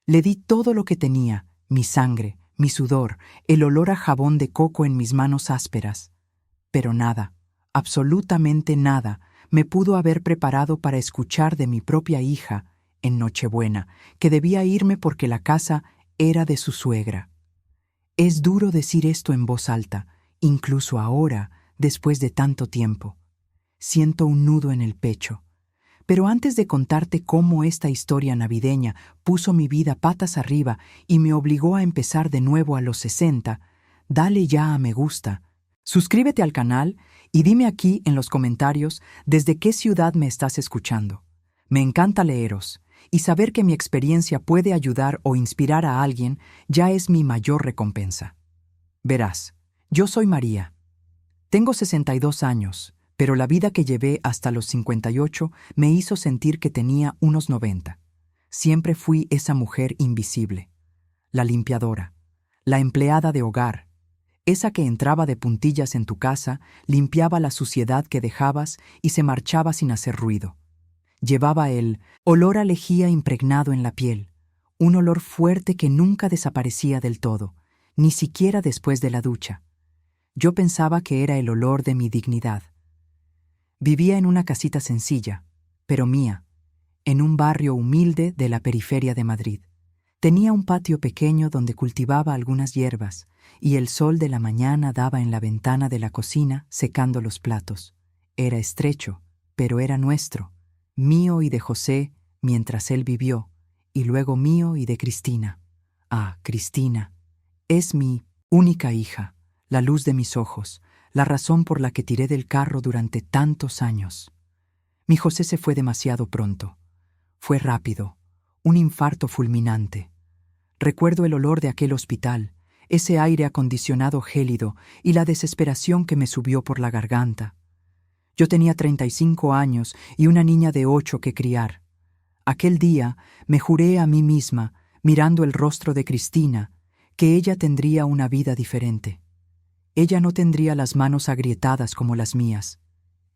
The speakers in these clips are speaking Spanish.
Le di todo lo que tenía, mi sangre, mi sudor, el olor a jabón de coco en mis manos ásperas. Pero nada, absolutamente nada, me pudo haber preparado para escuchar de mi propia hija, en Nochebuena, que debía irme porque la casa era de su suegra. Es duro decir esto en voz alta, incluso ahora, después de tanto tiempo. Siento un nudo en el pecho. Pero antes de contarte cómo esta historia navideña puso mi vida patas arriba y me obligó a empezar de nuevo a los 60, dale ya a me gusta. Suscríbete al canal y dime aquí en los comentarios desde qué ciudad me estás escuchando. Me encanta leeros, y saber que mi experiencia puede ayudar o inspirar a alguien ya es mi mayor recompensa. Verás, yo soy María. Tengo 62 años, pero la vida que llevé hasta los 58 me hizo sentir que tenía unos 90. Siempre fui esa mujer invisible, la limpiadora, la empleada de hogar, esa que entraba de puntillas en tu casa, limpiaba la suciedad que dejabas y se marchaba sin hacer ruido. Llevaba el olor a lejía impregnado en la piel, un olor fuerte que nunca desaparecía del todo, ni siquiera después de la ducha. Yo pensaba que era el olor de mi dignidad. Vivía en una casita sencilla, pero mía, en un barrio humilde de la periferia de Madrid. Tenía un patio pequeño donde cultivaba algunas hierbas, y el sol de la mañana daba en la ventana de la cocina secando los platos. Era estrecho, pero era nuestro, mío y de José mientras él vivió, y luego mío y de Cristina. Ah, Cristina, es mi única hija, la luz de mis ojos, la razón por la que tiré del carro durante tantos años. Mi José se fue demasiado pronto. Fue rápido, un infarto fulminante. Recuerdo el olor de aquel hospital, ese aire acondicionado gélido y la desesperación que me subió por la garganta. Yo tenía 35 años y una niña de 8 que criar. Aquel día me juré a mí misma, mirando el rostro de Cristina, que ella tendría una vida diferente. Ella no tendría las manos agrietadas como las mías.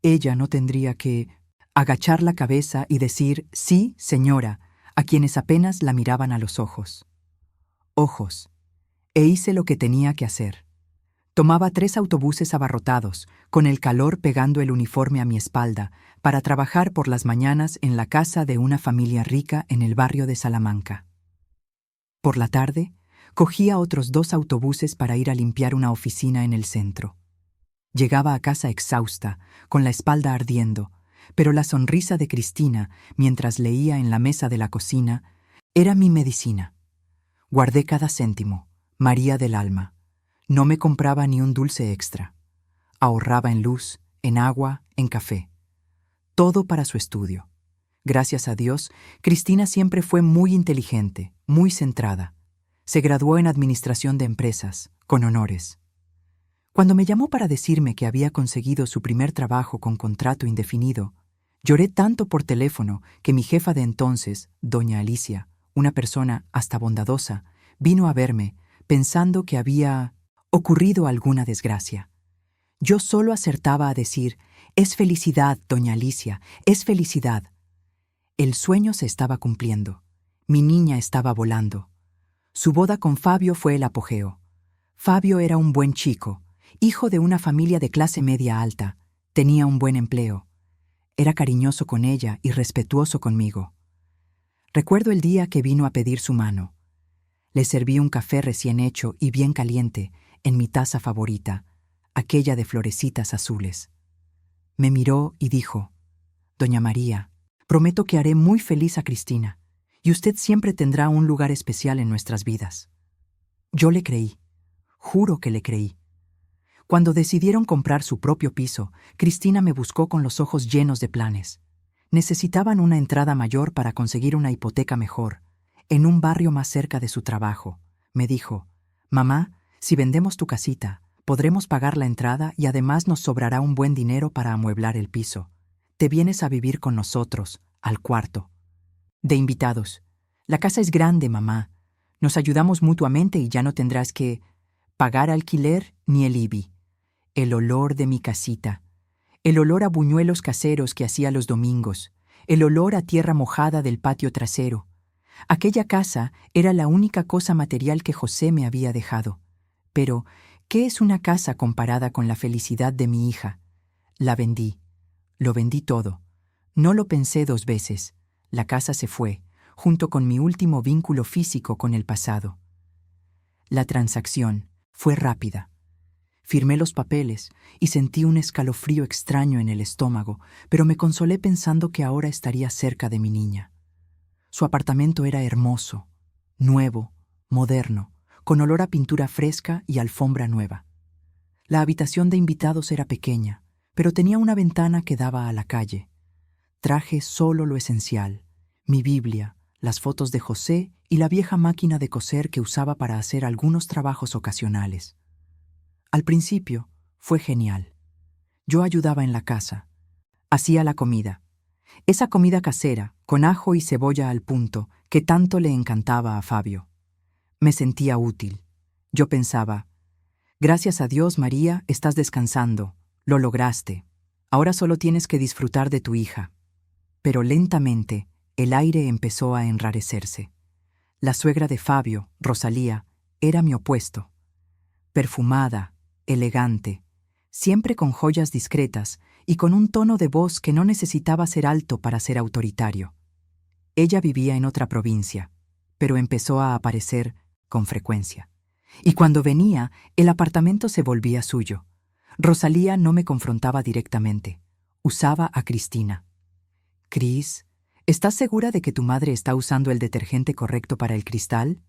Ella no tendría que agachar la cabeza y decir «sí, señora» a quienes apenas la miraban a los ojos. Ojos. E hice lo que tenía que hacer. Tomaba 3 autobuses abarrotados, con el calor pegando el uniforme a mi espalda, para trabajar por las mañanas en la casa de una familia rica en el barrio de Salamanca. Por la tarde, cogía otros 2 autobuses para ir a limpiar una oficina en el centro. Llegaba a casa exhausta, con la espalda ardiendo, pero la sonrisa de Cristina, mientras leía en la mesa de la cocina, era mi medicina. Guardé cada céntimo, María del alma. No me compraba ni un dulce extra. Ahorraba en luz, en agua, en café. Todo para su estudio. Gracias a Dios, Cristina siempre fue muy inteligente, muy centrada. Se graduó en Administración de Empresas, con honores. Cuando me llamó para decirme que había conseguido su primer trabajo con contrato indefinido, lloré tanto por teléfono que mi jefa de entonces, doña Alicia, una persona hasta bondadosa, vino a verme pensando que había ocurrido alguna desgracia. Yo solo acertaba a decir, «Es felicidad, doña Alicia, es felicidad». El sueño se estaba cumpliendo. Mi niña estaba volando. Su boda con Fabio fue el apogeo. Fabio era un buen chico, hijo de una familia de clase media alta, tenía un buen empleo. Era cariñoso con ella y respetuoso conmigo. Recuerdo el día que vino a pedir su mano. Le serví un café recién hecho y bien caliente, en mi taza favorita, aquella de florecitas azules. Me miró y dijo, «Doña María, prometo que haré muy feliz a Cristina, y usted siempre tendrá un lugar especial en nuestras vidas». Yo le creí, juro que le creí. Cuando decidieron comprar su propio piso, Cristina me buscó con los ojos llenos de planes. Necesitaban una entrada mayor para conseguir una hipoteca mejor, en un barrio más cerca de su trabajo. Me dijo, «Mamá, si vendemos tu casita, podremos pagar la entrada y además nos sobrará un buen dinero para amueblar el piso. Te vienes a vivir con nosotros, al cuarto. De invitados. La casa es grande, mamá. Nos ayudamos mutuamente y ya no tendrás que pagar alquiler ni el IBI». El olor de mi casita. El olor a buñuelos caseros que hacía los domingos. El olor a tierra mojada del patio trasero. Aquella casa era la única cosa material que José me había dejado. Pero, ¿qué es una casa comparada con la felicidad de mi hija? La vendí. Lo vendí todo. No lo pensé 2 veces. La casa se fue, junto con mi último vínculo físico con el pasado. La transacción fue rápida. Firmé los papeles y sentí un escalofrío extraño en el estómago, pero me consolé pensando que ahora estaría cerca de mi niña. Su apartamento era hermoso, nuevo, moderno, con olor a pintura fresca y alfombra nueva. La habitación de invitados era pequeña, pero tenía una ventana que daba a la calle. Traje solo lo esencial: mi Biblia, las fotos de José y la vieja máquina de coser que usaba para hacer algunos trabajos ocasionales. Al principio fue genial. Yo ayudaba en la casa. Hacía la comida. Esa comida casera, con ajo y cebolla al punto, que tanto le encantaba a Fabio. Me sentía útil. Yo pensaba: gracias a Dios, María, estás descansando. Lo lograste. Ahora solo tienes que disfrutar de tu hija. Pero lentamente, el aire empezó a enrarecerse. La suegra de Fabio, Rosalía, era mi opuesto. Perfumada, elegante, siempre con joyas discretas y con un tono de voz que no necesitaba ser alto para ser autoritario. Ella vivía en otra provincia, pero empezó a aparecer con frecuencia. Y cuando venía, el apartamento se volvía suyo. Rosalía no me confrontaba directamente. Usaba a Cristina. «Cris, ¿estás segura de que tu madre está usando el detergente correcto para el cristal?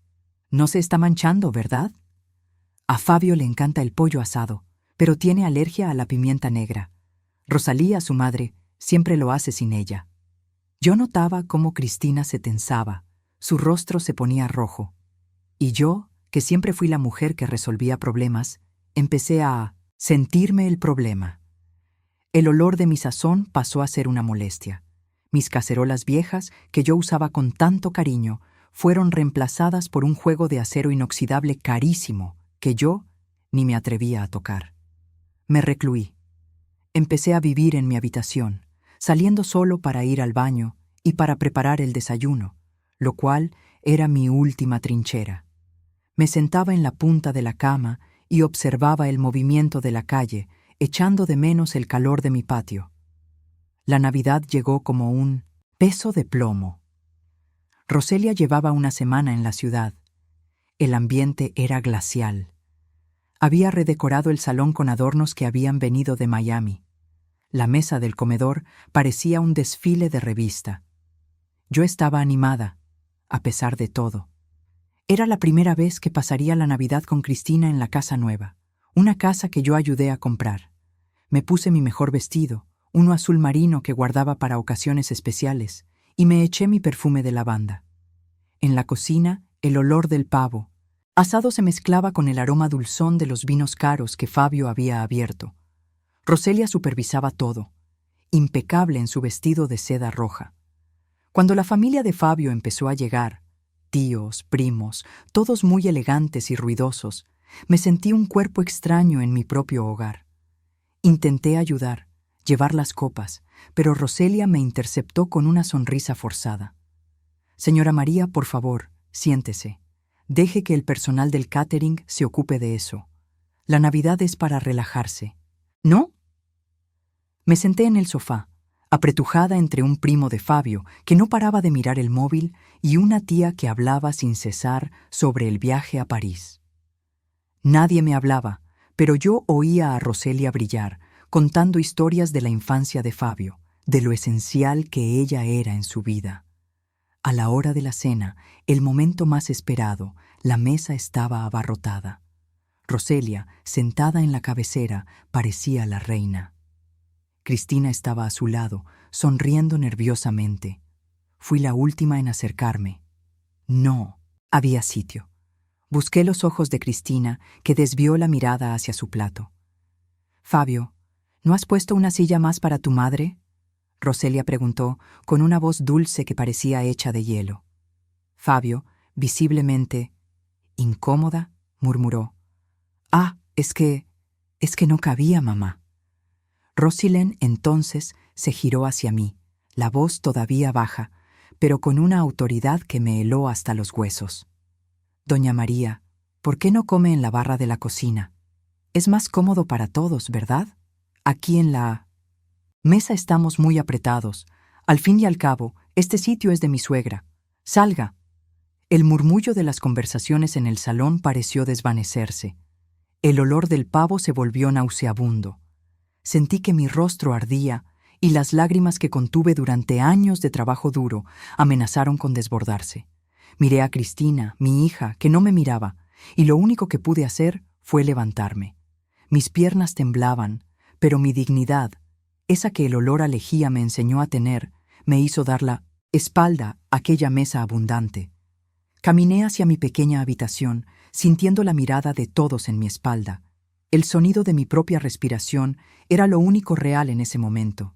No se está manchando, ¿verdad? A Fabio le encanta el pollo asado, pero tiene alergia a la pimienta negra. Rosalía, su madre, siempre lo hace sin ella». Yo notaba cómo Cristina se tensaba, su rostro se ponía rojo. Y yo, que siempre fui la mujer que resolvía problemas, empecé a sentirme el problema. El olor de mi sazón pasó a ser una molestia. Mis cacerolas viejas, que yo usaba con tanto cariño, fueron reemplazadas por un juego de acero inoxidable carísimo que yo ni me atrevía a tocar. Me recluí. Empecé a vivir en mi habitación, saliendo solo para ir al baño y para preparar el desayuno, lo cual era mi última trinchera. Me sentaba en la punta de la cama y observaba el movimiento de la calle, echando de menos el calor de mi patio. La Navidad llegó como un peso de plomo. Roselia llevaba una semana en la ciudad. El ambiente era glacial. Había redecorado el salón con adornos que habían venido de Miami. La mesa del comedor parecía un desfile de revista. Yo estaba animada, a pesar de todo. Era la primera vez que pasaría la Navidad con Cristina en la casa nueva, una casa que yo ayudé a comprar. Me puse mi mejor vestido, uno azul marino que guardaba para ocasiones especiales, y me eché mi perfume de lavanda. En la cocina, el olor del pavo asado se mezclaba con el aroma dulzón de los vinos caros que Fabio había abierto. Roselia supervisaba todo, impecable en su vestido de seda roja. Cuando la familia de Fabio empezó a llegar, tíos, primos, todos muy elegantes y ruidosos, me sentí un cuerpo extraño en mi propio hogar. Intenté ayudar, llevar las copas, pero Roselia me interceptó con una sonrisa forzada. «Señora María, por favor, siéntese. Deje que el personal del catering se ocupe de eso. La Navidad es para relajarse». «¿No?». Me senté en el sofá, apretujada entre un primo de Fabio que no paraba de mirar el móvil y una tía que hablaba sin cesar sobre el viaje a París. Nadie me hablaba, pero yo oía a Roselia brillar, contando historias de la infancia de Fabio, de lo esencial que ella era en su vida. A la hora de la cena, el momento más esperado, la mesa estaba abarrotada. Roselia, sentada en la cabecera, parecía la reina. Cristina estaba a su lado, sonriendo nerviosamente. Fui la última en acercarme. No había sitio. Busqué los ojos de Cristina, que desvió la mirada hacia su plato. «Fabio, ¿no has puesto una silla más para tu madre?», Roselia preguntó, con una voz dulce que parecía hecha de hielo. Fabio, visiblemente incómoda, murmuró: «Ah, es que no cabía, mamá». Rosilén entonces se giró hacia mí, la voz todavía baja, pero con una autoridad que me heló hasta los huesos. Doña María, ¿por qué no come en la barra de la cocina? Es más cómodo para todos, ¿verdad? Aquí en la mesa estamos muy apretados. Al fin y al cabo, este sitio es de mi suegra. Salga. El murmullo de las conversaciones en el salón pareció desvanecerse. El olor del pavo se volvió nauseabundo. Sentí que mi rostro ardía y las lágrimas que contuve durante años de trabajo duro amenazaron con desbordarse. Miré a Cristina, mi hija, que no me miraba, y lo único que pude hacer fue levantarme. Mis piernas temblaban, pero mi dignidad, esa que el olor a lejía me enseñó a tener, me hizo dar la espalda a aquella mesa abundante. Caminé hacia mi pequeña habitación, sintiendo la mirada de todos en mi espalda. El sonido de mi propia respiración era lo único real en ese momento.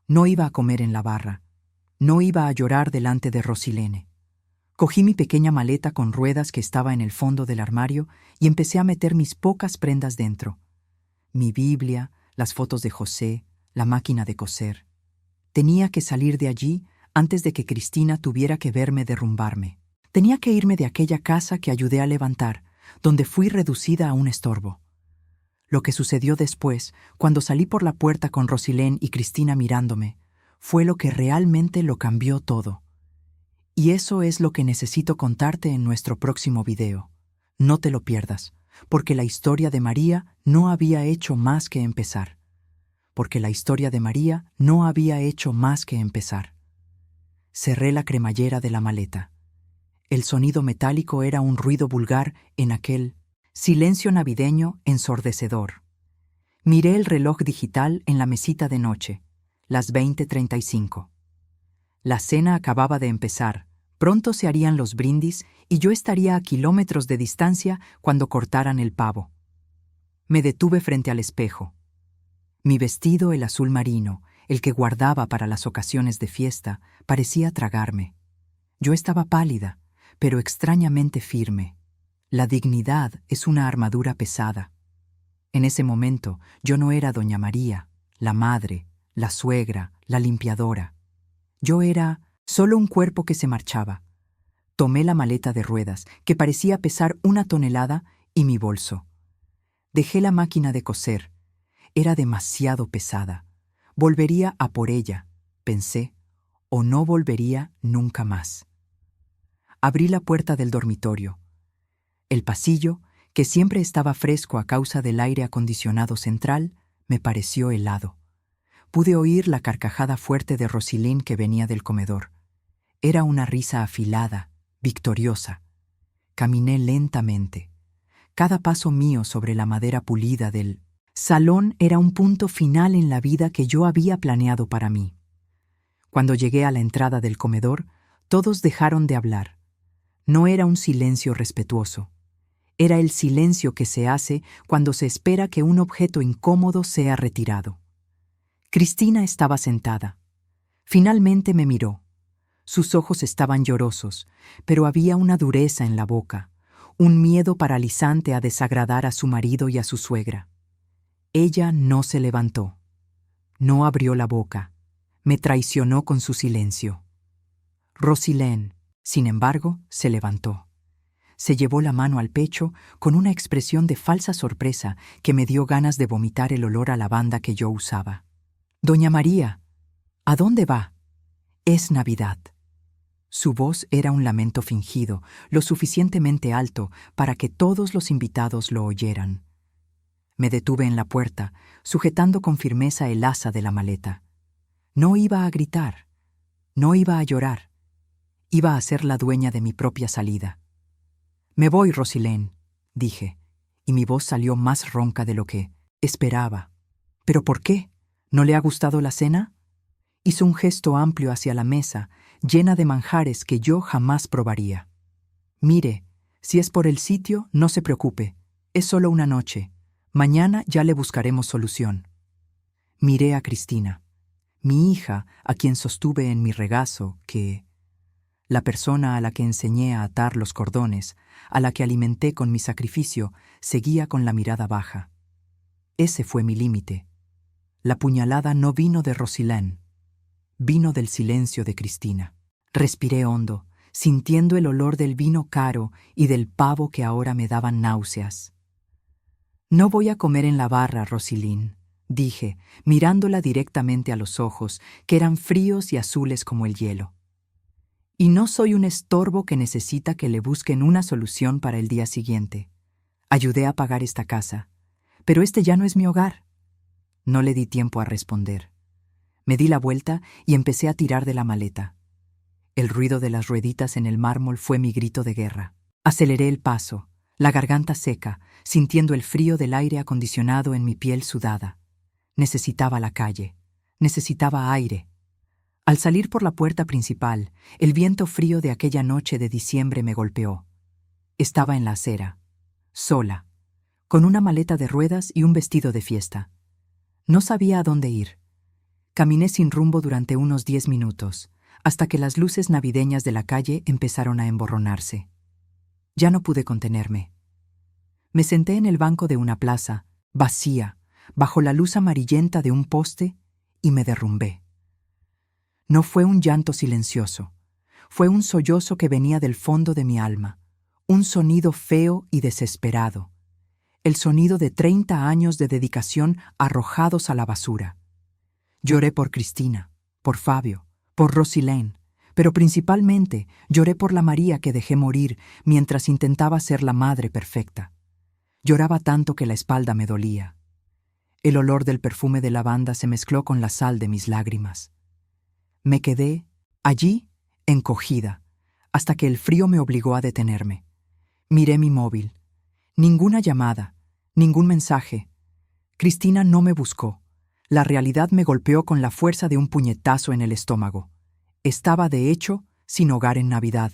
No iba a comer en la barra. No iba a llorar delante de Rosilene. Cogí mi pequeña maleta con ruedas que estaba en el fondo del armario y empecé a meter mis pocas prendas dentro. Mi Biblia, las fotos de José, la máquina de coser. Tenía que salir de allí antes de que Cristina tuviera que verme derrumbarme. Tenía que irme de aquella casa que ayudé a levantar, donde fui reducida a un estorbo. Lo que sucedió después, cuando salí por la puerta con Rosilene y Cristina mirándome, fue lo que realmente lo cambió todo. Y eso es lo que necesito contarte en nuestro próximo video. No te lo pierdas, porque la historia de María no había hecho más que empezar. Porque la historia de María no había hecho más que empezar. Cerré la cremallera de la maleta. El sonido metálico era un ruido vulgar en aquel silencio navideño ensordecedor. Miré el reloj digital en la mesita de noche, las 20:35. La cena acababa de empezar, pronto se harían los brindis y yo estaría a kilómetros de distancia cuando cortaran el pavo. Me detuve frente al espejo. Mi vestido, el azul marino, el que guardaba para las ocasiones de fiesta, parecía tragarme. Yo estaba pálida, pero extrañamente firme. La dignidad es una armadura pesada. En ese momento yo no era doña María, la madre, la suegra, la limpiadora. Yo era solo un cuerpo que se marchaba. Tomé la maleta de ruedas, que parecía pesar 1 tonelada, y mi bolso. Dejé la máquina de coser. Era demasiado pesada. Volvería a por ella, pensé, o no volvería nunca más. Abrí la puerta del dormitorio. El pasillo, que siempre estaba fresco a causa del aire acondicionado central, me pareció helado. Pude oír la carcajada fuerte de Rosilene que venía del comedor. Era una risa afilada, victoriosa. Caminé lentamente. Cada paso mío sobre la madera pulida del salón era un punto final en la vida que yo había planeado para mí. Cuando llegué a la entrada del comedor, todos dejaron de hablar. No era un silencio respetuoso. Era el silencio que se hace cuando se espera que un objeto incómodo sea retirado. Cristina estaba sentada. Finalmente me miró. Sus ojos estaban llorosos, pero había una dureza en la boca, un miedo paralizante a desagradar a su marido y a su suegra. Ella no se levantó. No abrió la boca. Me traicionó con su silencio. Rosilene, sin embargo, se levantó. Se llevó la mano al pecho con una expresión de falsa sorpresa que me dio ganas de vomitar el olor a lavanda que yo usaba. «Doña María, ¿a dónde va? Es Navidad». Su voz era un lamento fingido, lo suficientemente alto para que todos los invitados lo oyeran. Me detuve en la puerta, sujetando con firmeza el asa de la maleta. No iba a gritar, no iba a llorar. Iba a ser la dueña de mi propia salida. «Me voy, Rosilene», dije, y mi voz salió más ronca de lo que esperaba. «¿Pero por qué? ¿No le ha gustado la cena?» Hizo un gesto amplio hacia la mesa, llena de manjares que yo jamás probaría. «Mire, si es por el sitio, no se preocupe. Es solo una noche. Mañana ya le buscaremos solución». Miré a Cristina, mi hija, a quien sostuve en mi regazo, la persona a la que enseñé a atar los cordones, a la que alimenté con mi sacrificio, seguía con la mirada baja. Ese fue mi límite. La puñalada no vino de Rosilene, vino del silencio de Cristina. Respiré hondo, sintiendo el olor del vino caro y del pavo que ahora me daban náuseas. «No voy a comer en la barra, Rosilín», dije, mirándola directamente a los ojos, que eran fríos y azules como el hielo. «Y no soy un estorbo que necesita que le busquen una solución para el día siguiente. Ayudé a pagar esta casa, pero este ya no es mi hogar». No le di tiempo a responder. Me di la vuelta y empecé a tirar de la maleta. El ruido de las rueditas en el mármol fue mi grito de guerra. Aceleré el paso, la garganta seca, sintiendo el frío del aire acondicionado en mi piel sudada. Necesitaba la calle, necesitaba aire. Al salir por la puerta principal, el viento frío de aquella noche de diciembre me golpeó. Estaba en la acera, sola, con una maleta de ruedas y un vestido de fiesta. No sabía a dónde ir. Caminé sin rumbo durante unos 10 minutos, hasta que las luces navideñas de la calle empezaron a emborronarse. Ya no pude contenerme. Me senté en el banco de una plaza, vacía, bajo la luz amarillenta de un poste, y me derrumbé. No fue un llanto silencioso, fue un sollozo que venía del fondo de mi alma, un sonido feo y desesperado, el sonido de 30 años de dedicación arrojados a la basura. Lloré por Cristina, por Fabio, por Rosilén, pero principalmente lloré por la María que dejé morir mientras intentaba ser la madre perfecta. Lloraba tanto que la espalda me dolía. El olor del perfume de lavanda se mezcló con la sal de mis lágrimas. Me quedé allí, encogida, hasta que el frío me obligó a detenerme. Miré mi móvil. Ninguna llamada, ningún mensaje. Cristina no me buscó. La realidad me golpeó con la fuerza de un puñetazo en el estómago. Estaba, de hecho, sin hogar en Navidad.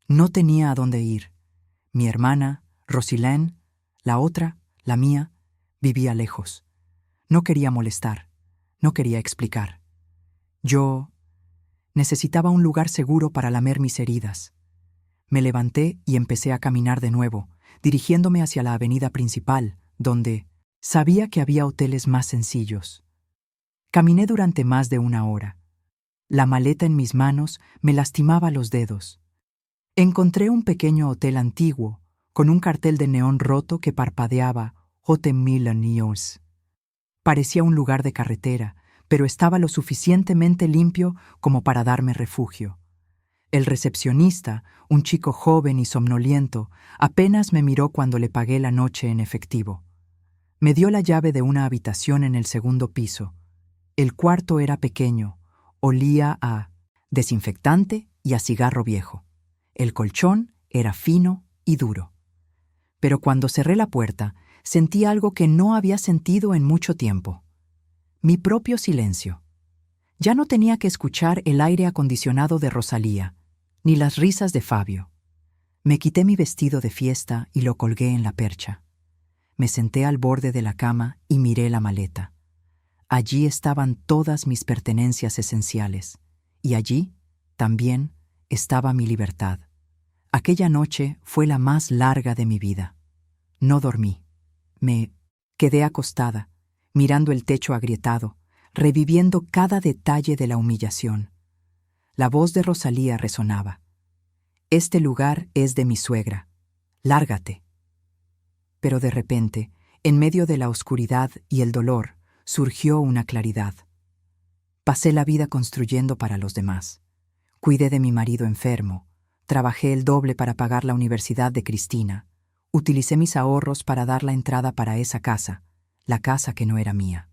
No tenía a dónde ir. Mi hermana, Rosilén, la otra, la mía, vivía lejos. No quería molestar, no quería explicar. Yo necesitaba un lugar seguro para lamer mis heridas. Me levanté y empecé a caminar de nuevo, dirigiéndome hacia la avenida principal, donde sabía que había hoteles más sencillos. Caminé durante más de 1 hora. La maleta en mis manos me lastimaba los dedos. Encontré un pequeño hotel antiguo, con un cartel de neón roto que parpadeaba Hotel Millenials. Parecía un lugar de carretera, pero estaba lo suficientemente limpio como para darme refugio. El recepcionista, un chico joven y somnoliento, apenas me miró cuando le pagué la noche en efectivo. Me dio la llave de una habitación en el 2.º piso. El cuarto era pequeño, olía a desinfectante y a cigarro viejo. El colchón era fino y duro. Pero cuando cerré la puerta, sentí algo que no había sentido en mucho tiempo. Mi propio silencio. Ya no tenía que escuchar el aire acondicionado de Rosalía, ni las risas de Fabio. Me quité mi vestido de fiesta y lo colgué en la percha. Me senté al borde de la cama y miré la maleta. Allí estaban todas mis pertenencias esenciales, y allí, también, estaba mi libertad. Aquella noche fue la más larga de mi vida. No dormí. Me quedé acostada, mirando el techo agrietado, reviviendo cada detalle de la humillación. La voz de Rosalía resonaba. «Este lugar es de mi suegra. Lárgate». Pero de repente, en medio de la oscuridad y el dolor, surgió una claridad. Pasé la vida construyendo para los demás. Cuidé de mi marido enfermo. Trabajé el doble para pagar la universidad de Cristina. Utilicé mis ahorros para dar la entrada para esa casa, la casa que no era mía.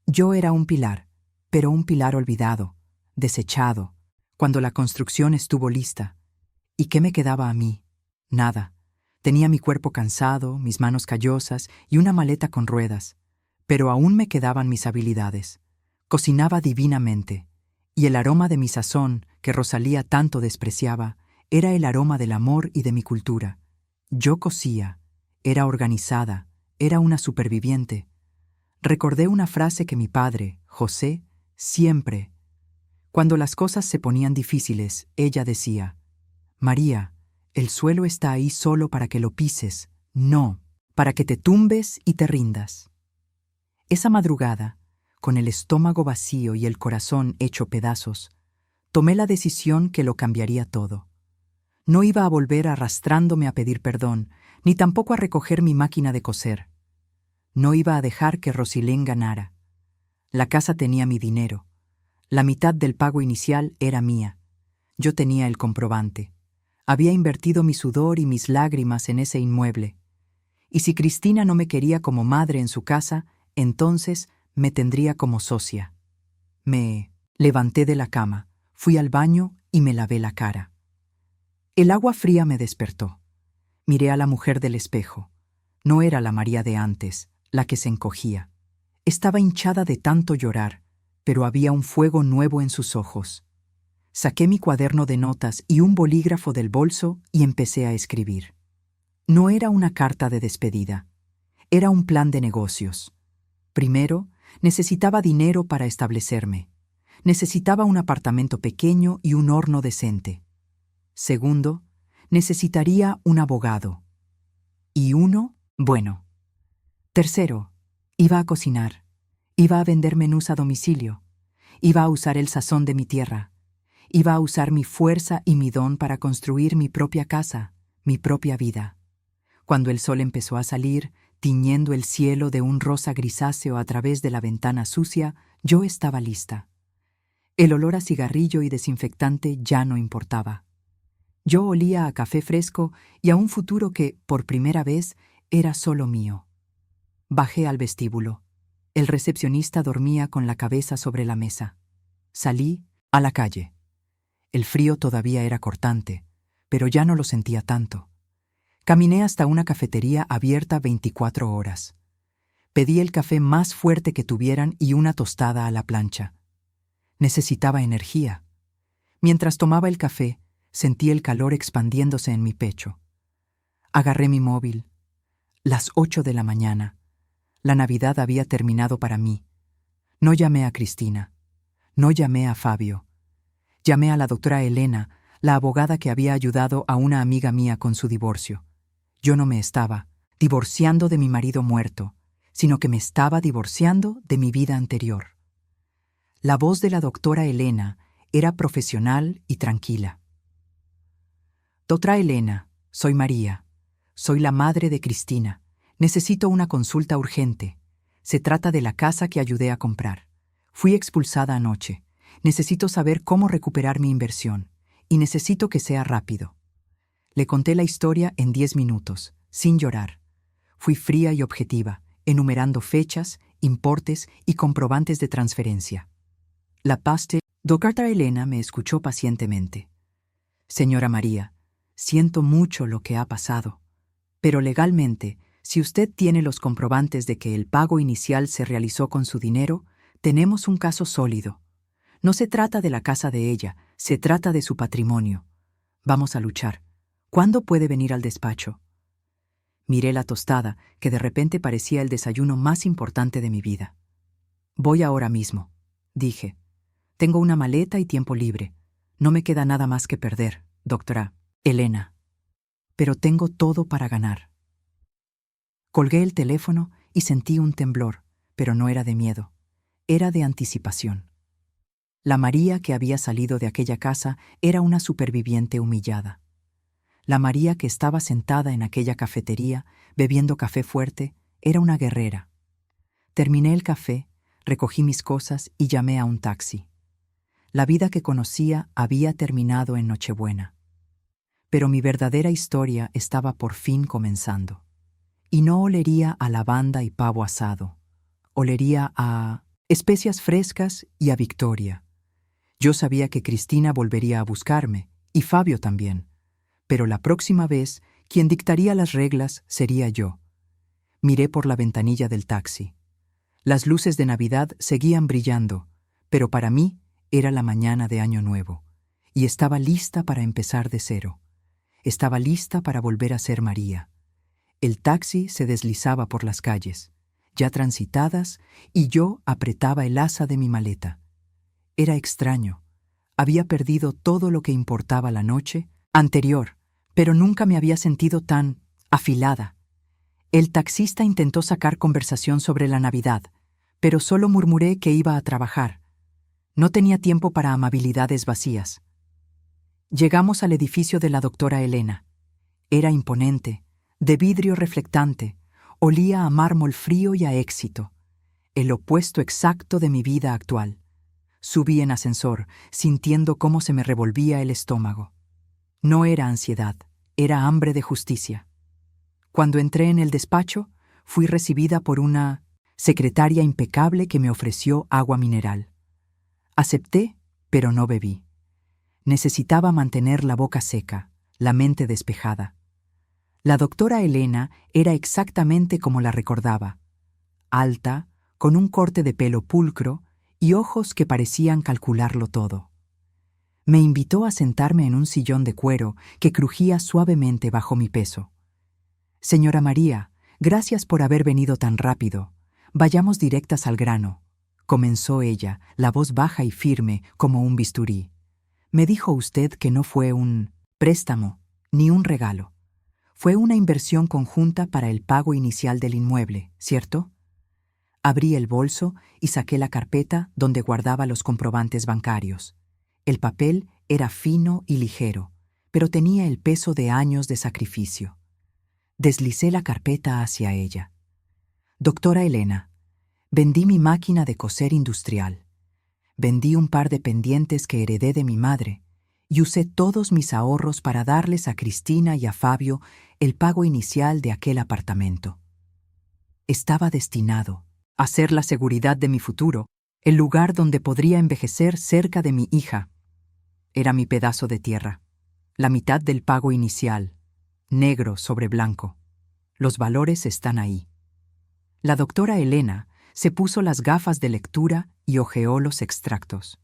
Yo era un pilar, pero un pilar olvidado, desechado, cuando la construcción estuvo lista. ¿Y qué me quedaba a mí? Nada. Tenía mi cuerpo cansado, mis manos callosas y una maleta con ruedas, pero aún me quedaban mis habilidades. Cocinaba divinamente, y el aroma de mi sazón, que Rosalía tanto despreciaba, era el aroma del amor y de mi cultura. Yo cosía, era organizada, era una superviviente. Recordé una frase que mi padre, José, siempre, cuando las cosas se ponían difíciles, ella decía: «María, el suelo está ahí solo para que lo pises, no, para que te tumbes y te rindas». Esa madrugada, con el estómago vacío y el corazón hecho pedazos, Tomé la decisión que lo cambiaría todo. No iba a volver arrastrándome a pedir perdón, ni tampoco a recoger mi máquina de coser. No iba a dejar que Rosilén ganara. La casa tenía mi dinero. La mitad del pago inicial era mía. Yo tenía el comprobante. Había invertido mi sudor y mis lágrimas en ese inmueble. Y si Cristina no me quería como madre en su casa, entonces me tendría como socia. Me levanté de la cama, fui al baño y me lavé la cara. El agua fría me despertó. Miré a la mujer del espejo. No era la María de antes, la que se encogía. Estaba hinchada de tanto llorar, pero había un fuego nuevo en sus ojos. Saqué mi cuaderno de notas y un bolígrafo del bolso y empecé a escribir. No era una carta de despedida. Era un plan de negocios. Primero, necesitaba dinero para establecerme. Necesitaba un apartamento pequeño y un horno decente. Segundo, necesitaría un abogado. Y uno, bueno. Tercero, iba a cocinar. Iba a vender menús a domicilio. Iba a usar el sazón de mi tierra. Iba a usar mi fuerza y mi don para construir mi propia casa, mi propia vida. Cuando el sol empezó a salir, tiñendo el cielo de un rosa grisáceo a través de la ventana sucia, yo estaba lista. El olor a cigarrillo y desinfectante ya no importaba. Yo olía a café fresco y a un futuro que, por primera vez, era solo mío. Bajé al vestíbulo. El recepcionista dormía con la cabeza sobre la mesa. Salí a la calle. El frío todavía era cortante, pero ya no lo sentía tanto. Caminé hasta una cafetería abierta 24 horas. Pedí el café más fuerte que tuvieran y una tostada a la plancha. Necesitaba energía. Mientras tomaba el café, sentí el calor expandiéndose en mi pecho. Agarré mi móvil. Las 8 de la mañana. La Navidad había terminado para mí. No llamé a Cristina. No llamé a Fabio. Llamé a la doctora Elena, la abogada que había ayudado a una amiga mía con su divorcio. Yo no me estaba divorciando de mi marido muerto, sino que me estaba divorciando de mi vida anterior. La voz de la doctora Elena era profesional y tranquila. Doctora Elena, soy María. Soy la madre de Cristina. Necesito una consulta urgente. Se trata de la casa que ayudé a comprar. Fui expulsada anoche. Necesito saber cómo recuperar mi inversión. Y necesito que sea rápido. Le conté la historia en 10 minutos, sin llorar. Fui fría y objetiva, enumerando fechas, importes y comprobantes de transferencia. La paste, doctora Elena me escuchó pacientemente. Señora María, siento mucho lo que ha pasado, pero legalmente, si usted tiene los comprobantes de que el pago inicial se realizó con su dinero, tenemos un caso sólido. No se trata de la casa de ella, se trata de su patrimonio. Vamos a luchar. ¿Cuándo puede venir al despacho? Miré la tostada, que de repente parecía el desayuno más importante de mi vida. Voy ahora mismo, dije. Tengo una maleta y tiempo libre. No me queda nada más que perder, doctora Elena. Pero tengo todo para ganar. Colgué el teléfono y sentí un temblor, pero no era de miedo. Era de anticipación. La María que había salido de aquella casa era una superviviente humillada. La María que estaba sentada en aquella cafetería, bebiendo café fuerte, era una guerrera. Terminé el café, recogí mis cosas y llamé a un taxi. La vida que conocía había terminado en Nochebuena. Pero mi verdadera historia estaba por fin comenzando. Y no olería a lavanda y pavo asado. Olería a especias frescas y a victoria. Yo sabía que Cristina volvería a buscarme, y Fabio también. Pero la próxima vez, quien dictaría las reglas sería yo. Miré por la ventanilla del taxi. Las luces de Navidad seguían brillando, pero para mí era la mañana de Año Nuevo, y estaba lista para empezar de cero. Estaba lista para volver a ser María. El taxi se deslizaba por las calles, ya transitadas, y yo apretaba el asa de mi maleta. Era extraño. Había perdido todo lo que importaba la noche anterior, pero nunca me había sentido tan afilada. El taxista intentó sacar conversación sobre la Navidad, pero solo murmuré que iba a trabajar. No tenía tiempo para amabilidades vacías. Llegamos al edificio de la doctora Elena. Era imponente, de vidrio reflectante, olía a mármol frío y a éxito, el opuesto exacto de mi vida actual. Subí en ascensor, sintiendo cómo se me revolvía el estómago. No era ansiedad, era hambre de justicia. Cuando entré en el despacho, fui recibida por una secretaria impecable que me ofreció agua mineral. Acepté, pero no bebí. Necesitaba mantener la boca seca, la mente despejada. La doctora Elena era exactamente como la recordaba. Alta, con un corte de pelo pulcro y ojos que parecían calcularlo todo. Me invitó a sentarme en un sillón de cuero que crujía suavemente bajo mi peso. «Señora María, gracias por haber venido tan rápido. Vayamos directas al grano», comenzó ella, la voz baja y firme como un bisturí. «Me dijo usted que no fue un préstamo ni un regalo. Fue una inversión conjunta para el pago inicial del inmueble, ¿cierto?» Abrí el bolso y saqué la carpeta donde guardaba los comprobantes bancarios. El papel era fino y ligero, pero tenía el peso de años de sacrificio. Deslicé la carpeta hacia ella. «Doctora Elena, vendí mi máquina de coser industrial. Vendí un par de pendientes que heredé de mi madre y usé todos mis ahorros para darles a Cristina y a Fabio el pago inicial de aquel apartamento. Estaba destinado a ser la seguridad de mi futuro, el lugar donde podría envejecer cerca de mi hija. Era mi pedazo de tierra, la mitad del pago inicial, negro sobre blanco. Los valores están ahí». La doctora Elena se puso las gafas de lectura y hojeó los extractos.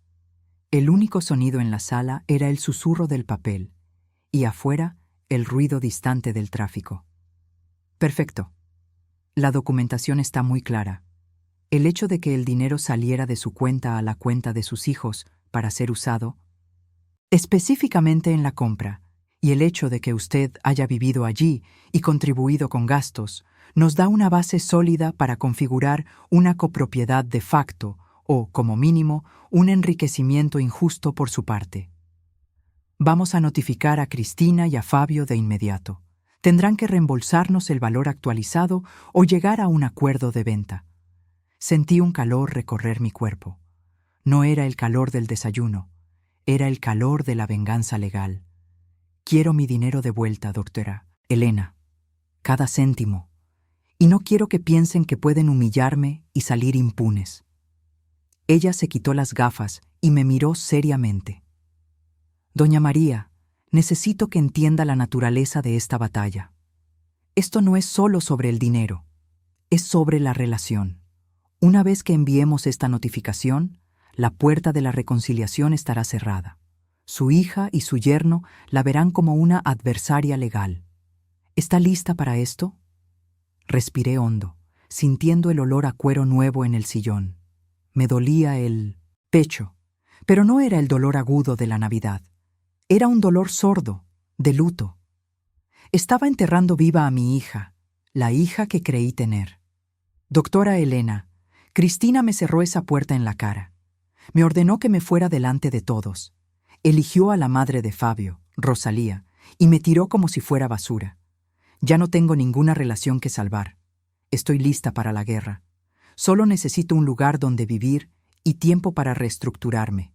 El único sonido en la sala era el susurro del papel, y afuera el ruido distante del tráfico. «Perfecto. La documentación está muy clara. El hecho de que el dinero saliera de su cuenta a la cuenta de sus hijos para ser usado, específicamente en la compra, y el hecho de que usted haya vivido allí y contribuido con gastos, nos da una base sólida para configurar una copropiedad de facto o, como mínimo, un enriquecimiento injusto por su parte. Vamos a notificar a Cristina y a Fabio de inmediato. Tendrán que reembolsarnos el valor actualizado o llegar a un acuerdo de venta». Sentí un calor recorrer mi cuerpo. No era el calor del desayuno, era el calor de la venganza legal. «Quiero mi dinero de vuelta, doctora Elena. Cada céntimo. Y no quiero que piensen que pueden humillarme y salir impunes». Ella se quitó las gafas y me miró seriamente. «Doña María, necesito que entienda la naturaleza de esta batalla. Esto no es solo sobre el dinero, es sobre la relación. Una vez que enviemos esta notificación, la puerta de la reconciliación estará cerrada. Su hija y su yerno la verán como una adversaria legal. ¿Está lista para esto?». Respiré hondo, sintiendo el olor a cuero nuevo en el sillón. Me dolía el pecho, pero no era el dolor agudo de la Navidad. Era un dolor sordo, de luto. Estaba enterrando viva a mi hija, la hija que creí tener. «Doctora Elena, Cristina me cerró esa puerta en la cara. Me ordenó que me fuera delante de todos. Eligió a la madre de Fabio, Rosalía, y me tiró como si fuera basura. Ya no tengo ninguna relación que salvar. Estoy lista para la guerra. Solo necesito un lugar donde vivir y tiempo para reestructurarme».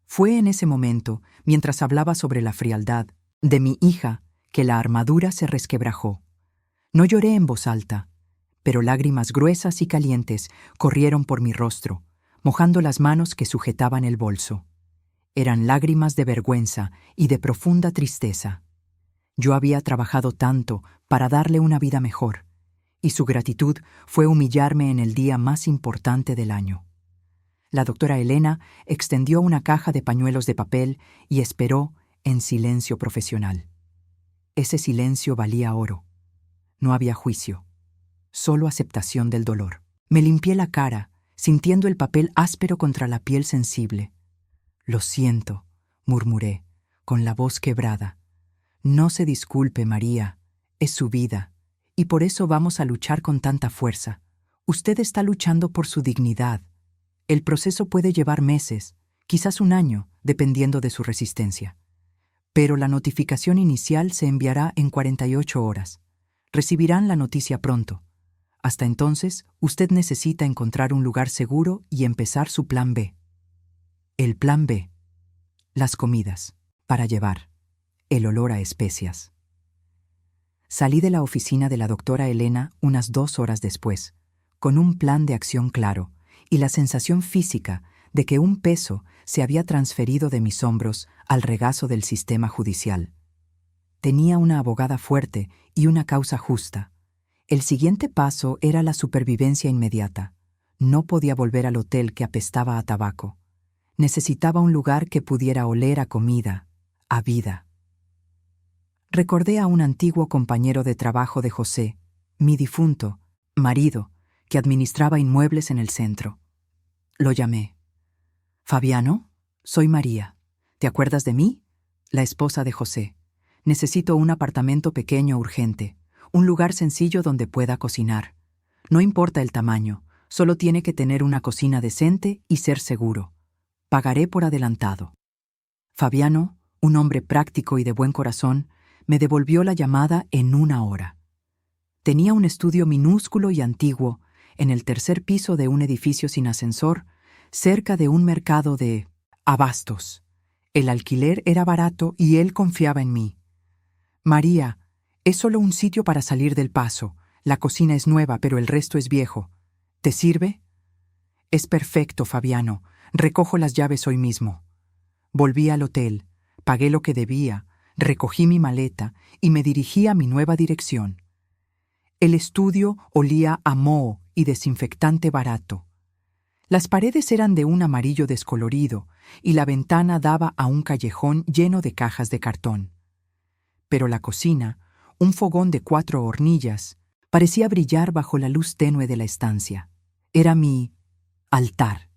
Fue en ese momento, mientras hablaba sobre la frialdad de mi hija, que la armadura se resquebrajó. No lloré en voz alta, pero lágrimas gruesas y calientes corrieron por mi rostro, mojando las manos que sujetaban el bolso. Eran lágrimas de vergüenza y de profunda tristeza. Yo había trabajado tanto para darle una vida mejor, y su gratitud fue humillarme en el día más importante del año. La doctora Elena extendió una caja de pañuelos de papel y esperó en silencio profesional. Ese silencio valía oro. No había juicio, solo aceptación del dolor. Me limpié la cara, sintiendo el papel áspero contra la piel sensible. «Lo siento», murmuré, con la voz quebrada. «No se disculpe, María, es su vida, y por eso vamos a luchar con tanta fuerza. Usted está luchando por su dignidad. El proceso puede llevar meses, quizás un año, dependiendo de su resistencia. Pero la notificación inicial se enviará en 48 horas. Recibirán la noticia pronto. Hasta entonces, usted necesita encontrar un lugar seguro y empezar su plan B. El plan B. Las comidas, para llevar. El olor a especias. Salí de la oficina de la doctora Elena unas 2 horas después, con un plan de acción claro y la sensación física de que un peso se había transferido de mis hombros al regazo del sistema judicial. Tenía una abogada fuerte y una causa justa. El siguiente paso era la supervivencia inmediata. No podía volver al hotel que apestaba a tabaco. Necesitaba un lugar que pudiera oler a comida, a vida. Recordé a un antiguo compañero de trabajo de José, mi difunto marido, que administraba inmuebles en el centro. Lo llamé. «Fabiano, soy María. ¿Te acuerdas de mí? La esposa de José. Necesito un apartamento pequeño urgente, un lugar sencillo donde pueda cocinar. No importa el tamaño, solo tiene que tener una cocina decente y ser seguro. Pagaré por adelantado». Fabiano, un hombre práctico y de buen corazón, me devolvió la llamada en 1 hora. Tenía un estudio minúsculo y antiguo en el 3er piso de un edificio sin ascensor, cerca de un mercado de abastos. El alquiler era barato y él confiaba en mí. «María, es solo un sitio para salir del paso. La cocina es nueva, pero el resto es viejo. ¿Te sirve?» «Es perfecto, Fabiano. Recojo las llaves hoy mismo». Volví al hotel, pagué lo que debía, recogí mi maleta y me dirigí a mi nueva dirección. El estudio olía a moho y desinfectante barato. Las paredes eran de un amarillo descolorido y la ventana daba a un callejón lleno de cajas de cartón. Pero la cocina, un fogón de 4 hornillas, parecía brillar bajo la luz tenue de la estancia. Era mi altar.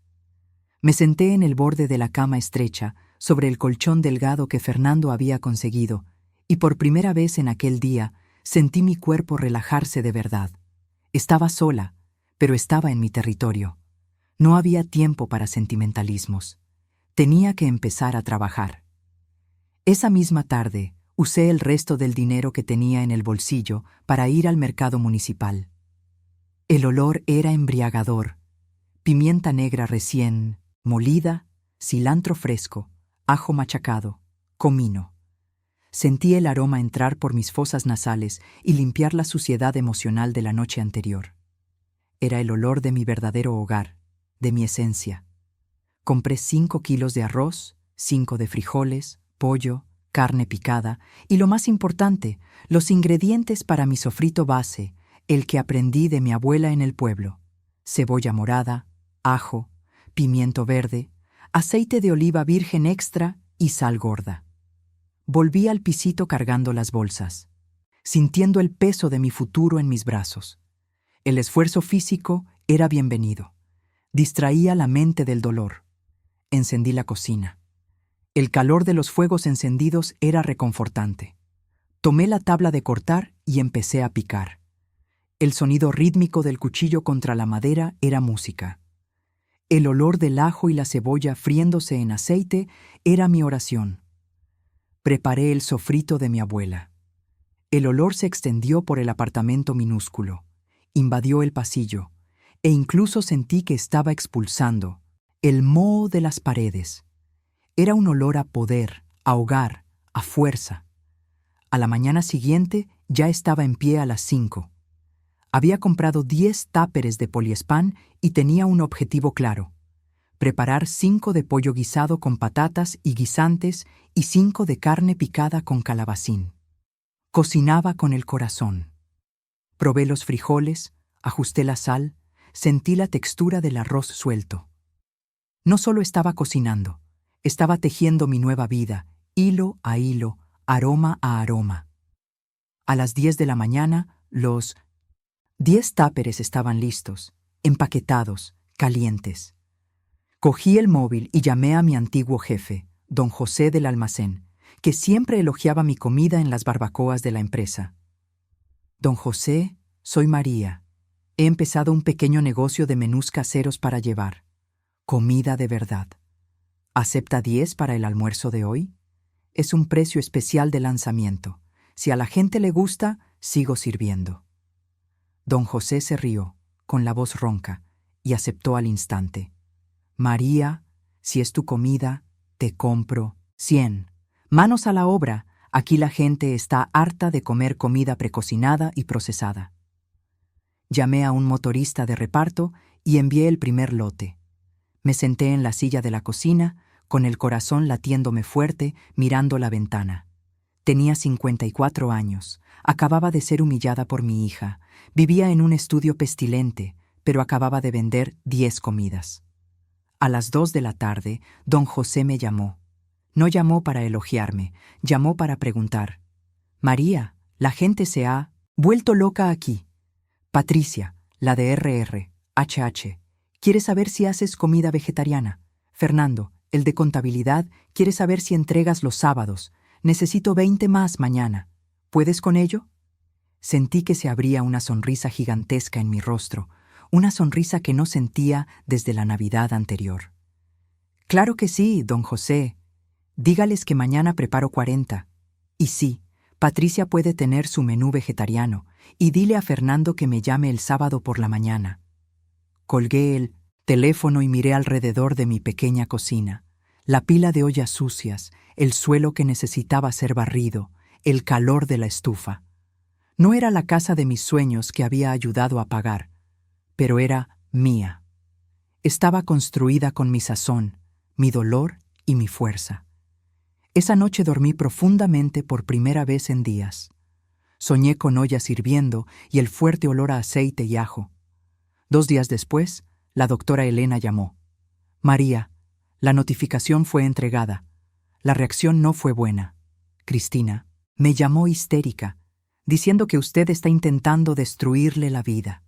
Me senté en el borde de la cama estrecha, sobre el colchón delgado que Fernando había conseguido, y por primera vez en aquel día sentí mi cuerpo relajarse de verdad. Estaba sola, pero estaba en mi territorio. No había tiempo para sentimentalismos. Tenía que empezar a trabajar. Esa misma tarde, usé el resto del dinero que tenía en el bolsillo para ir al mercado municipal. El olor era embriagador. Pimienta negra recién molida, cilantro fresco, ajo machacado, comino. Sentí el aroma entrar por mis fosas nasales y limpiar la suciedad emocional de la noche anterior. Era el olor de mi verdadero hogar, de mi esencia. Compré 5 kilos de arroz, 5 de frijoles, pollo, carne picada y, lo más importante, los ingredientes para mi sofrito base, el que aprendí de mi abuela en el pueblo: cebolla morada, ajo, pimiento verde, aceite de oliva virgen extra y sal gorda. Volví al pisito cargando las bolsas, sintiendo el peso de mi futuro en mis brazos. El esfuerzo físico era bienvenido. Distraía la mente del dolor. Encendí la cocina. El calor de los fuegos encendidos era reconfortante. Tomé la tabla de cortar y empecé a picar. El sonido rítmico del cuchillo contra la madera era música. El olor del ajo y la cebolla friéndose en aceite era mi oración. Preparé el sofrito de mi abuela. El olor se extendió por el apartamento minúsculo, invadió el pasillo, e incluso sentí que estaba expulsando el moho de las paredes. Era un olor a poder, a hogar, a fuerza. A la mañana siguiente ya estaba en pie a las 5. Había comprado 10 táperes de poliespán y tenía un objetivo claro: preparar 5 de pollo guisado con patatas y guisantes y 5 de carne picada con calabacín. Cocinaba con el corazón. Probé los frijoles, ajusté la sal, sentí la textura del arroz suelto. No solo estaba cocinando, estaba tejiendo mi nueva vida, hilo a hilo, aroma a aroma. A las 10 de la mañana, los 10 táperes estaban listos, empaquetados, calientes. Cogí el móvil y llamé a mi antiguo jefe, don José del almacén, que siempre elogiaba mi comida en las barbacoas de la empresa. «Don José, soy María. He empezado un pequeño negocio de menús caseros para llevar. Comida de verdad. ¿Acepta 10 para el almuerzo de hoy? Es un precio especial de lanzamiento. Si a la gente le gusta, sigo sirviendo. Don José se rió, con la voz ronca, y aceptó al instante. María, si es tu comida, te compro 100. Manos a la obra, aquí la gente está harta de comer comida precocinada y procesada. Llamé a un motorista de reparto y envié el primer lote. Me senté en la silla de la cocina, con el corazón latiéndome fuerte, mirando la ventana. Tenía 54 años, acababa de ser humillada por mi hija, vivía en un estudio pestilente, pero acababa de vender 10 comidas. A las 2 de la tarde, don José me llamó. No llamó para elogiarme, llamó para preguntar. María, la gente se ha vuelto loca aquí. Patricia, la de HH, quiere saber si haces comida vegetariana. Fernando, el de contabilidad, quiere saber si entregas los sábados. Necesito 20 más mañana. ¿Puedes con ello? Sentí que se abría una sonrisa gigantesca en mi rostro, una sonrisa que no sentía desde la Navidad anterior. Claro que sí, don José. Dígales que mañana preparo 40. Y sí, Patricia puede tener su menú vegetariano, y dile a Fernando que me llame el sábado por la mañana. Colgué el teléfono y miré alrededor de mi pequeña cocina. La pila de ollas sucias, el suelo que necesitaba ser barrido, el calor de la estufa. No era la casa de mis sueños que había ayudado a pagar, pero era mía. Estaba construida con mi sazón, mi dolor y mi fuerza. Esa noche dormí profundamente por primera vez en días. Soñé con ollas hirviendo y el fuerte olor a aceite y ajo. 2 días después, la doctora Elena llamó. María, la notificación fue entregada. La reacción no fue buena. Cristina me llamó histérica, diciendo que usted está intentando destruirle la vida.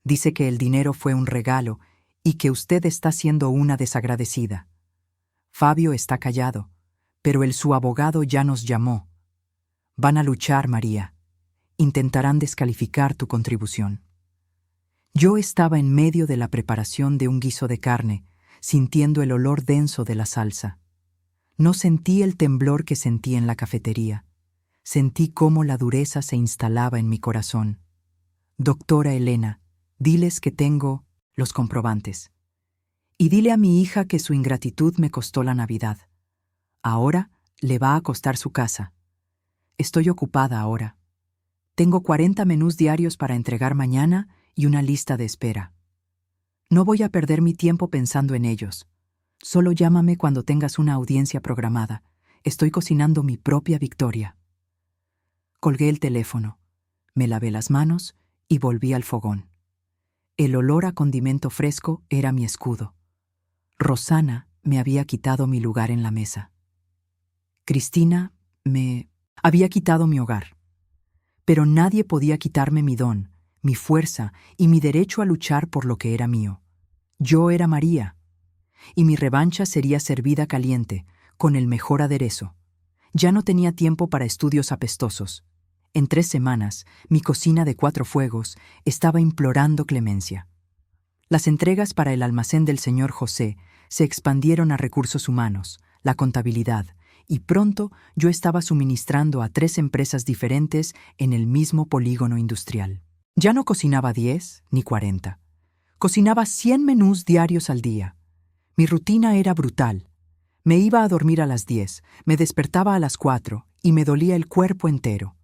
Dice que el dinero fue un regalo y que usted está siendo una desagradecida. Fabio está callado, pero su abogado ya nos llamó. Van a luchar, María. Intentarán descalificar tu contribución. Yo estaba en medio de la preparación de un guiso de carne, sintiendo el olor denso de la salsa. No sentí el temblor que sentí en la cafetería. Sentí cómo la dureza se instalaba en mi corazón. Doctora Elena, diles que tengo los comprobantes. Y dile a mi hija que su ingratitud me costó la Navidad. Ahora le va a costar su casa. Estoy ocupada ahora. Tengo 40 menús diarios para entregar mañana y una lista de espera. No voy a perder mi tiempo pensando en ellos. Solo llámame cuando tengas una audiencia programada. Estoy cocinando mi propia victoria. Colgué el teléfono, me lavé las manos y volví al fogón. El olor a condimento fresco era mi escudo. Rosana me había quitado mi lugar en la mesa. Cristina me había quitado mi hogar. Pero nadie podía quitarme mi don, mi fuerza y mi derecho a luchar por lo que era mío. Yo era María, y mi revancha sería servida caliente, con el mejor aderezo. Ya no tenía tiempo para estudios apestosos. En 3 semanas, mi cocina de 4 fuegos estaba implorando clemencia. Las entregas para el almacén del señor José se expandieron a recursos humanos, la contabilidad, y pronto yo estaba suministrando a 3 empresas diferentes en el mismo polígono industrial. Ya no cocinaba 10 ni 40. Cocinaba 100 menús diarios al día. Mi rutina era brutal. Me iba a dormir a las 10, me despertaba a las 4 y me dolía el cuerpo entero.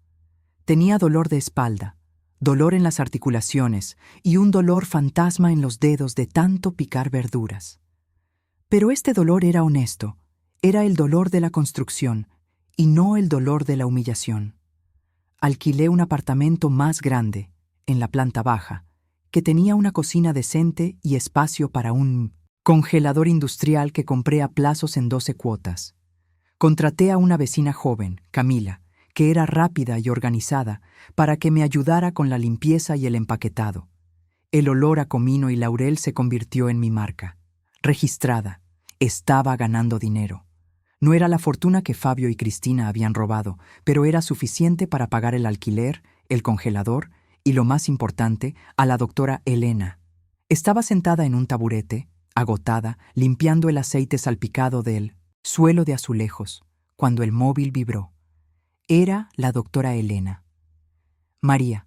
Tenía dolor de espalda, dolor en las articulaciones y un dolor fantasma en los dedos de tanto picar verduras. Pero este dolor era honesto, era el dolor de la construcción y no el dolor de la humillación. Alquilé un apartamento más grande, en la planta baja, que tenía una cocina decente y espacio para un congelador industrial que compré a plazos en 12 cuotas. Contraté a una vecina joven, Camila, que era rápida y organizada, para que me ayudara con la limpieza y el empaquetado. El olor a comino y laurel se convirtió en mi marca. Registrada, estaba ganando dinero. No era la fortuna que Fabio y Cristina habían robado, pero era suficiente para pagar el alquiler, el congelador y, lo más importante, a la doctora Elena. Estaba sentada en un taburete, agotada, limpiando el aceite salpicado del suelo de azulejos, cuando el móvil vibró. Era la doctora Elena. María,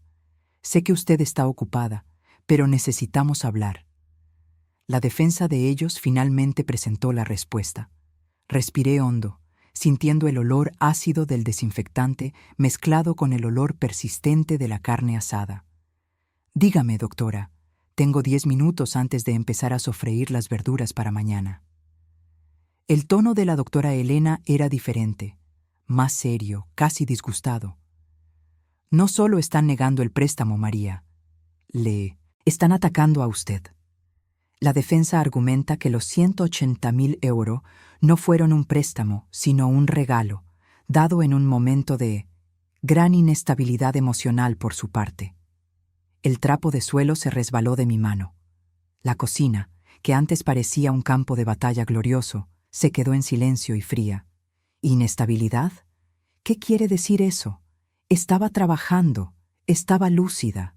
sé que usted está ocupada, pero necesitamos hablar. La defensa de ellos finalmente presentó la respuesta. Respiré hondo, sintiendo el olor ácido del desinfectante mezclado con el olor persistente de la carne asada. Dígame, doctora, tengo 10 minutos antes de empezar a sofreír las verduras para mañana. El tono de la doctora Elena era diferente, más serio, casi disgustado. No solo están negando el préstamo, María, le están atacando a usted. La defensa argumenta que los 180.000 euros no fueron un préstamo, sino un regalo, dado en un momento de gran inestabilidad emocional por su parte. El trapo de suelo se resbaló de mi mano. La cocina, que antes parecía un campo de batalla glorioso, se quedó en silencio y fría. ¿Inestabilidad? ¿Qué quiere decir eso? Estaba trabajando, estaba lúcida.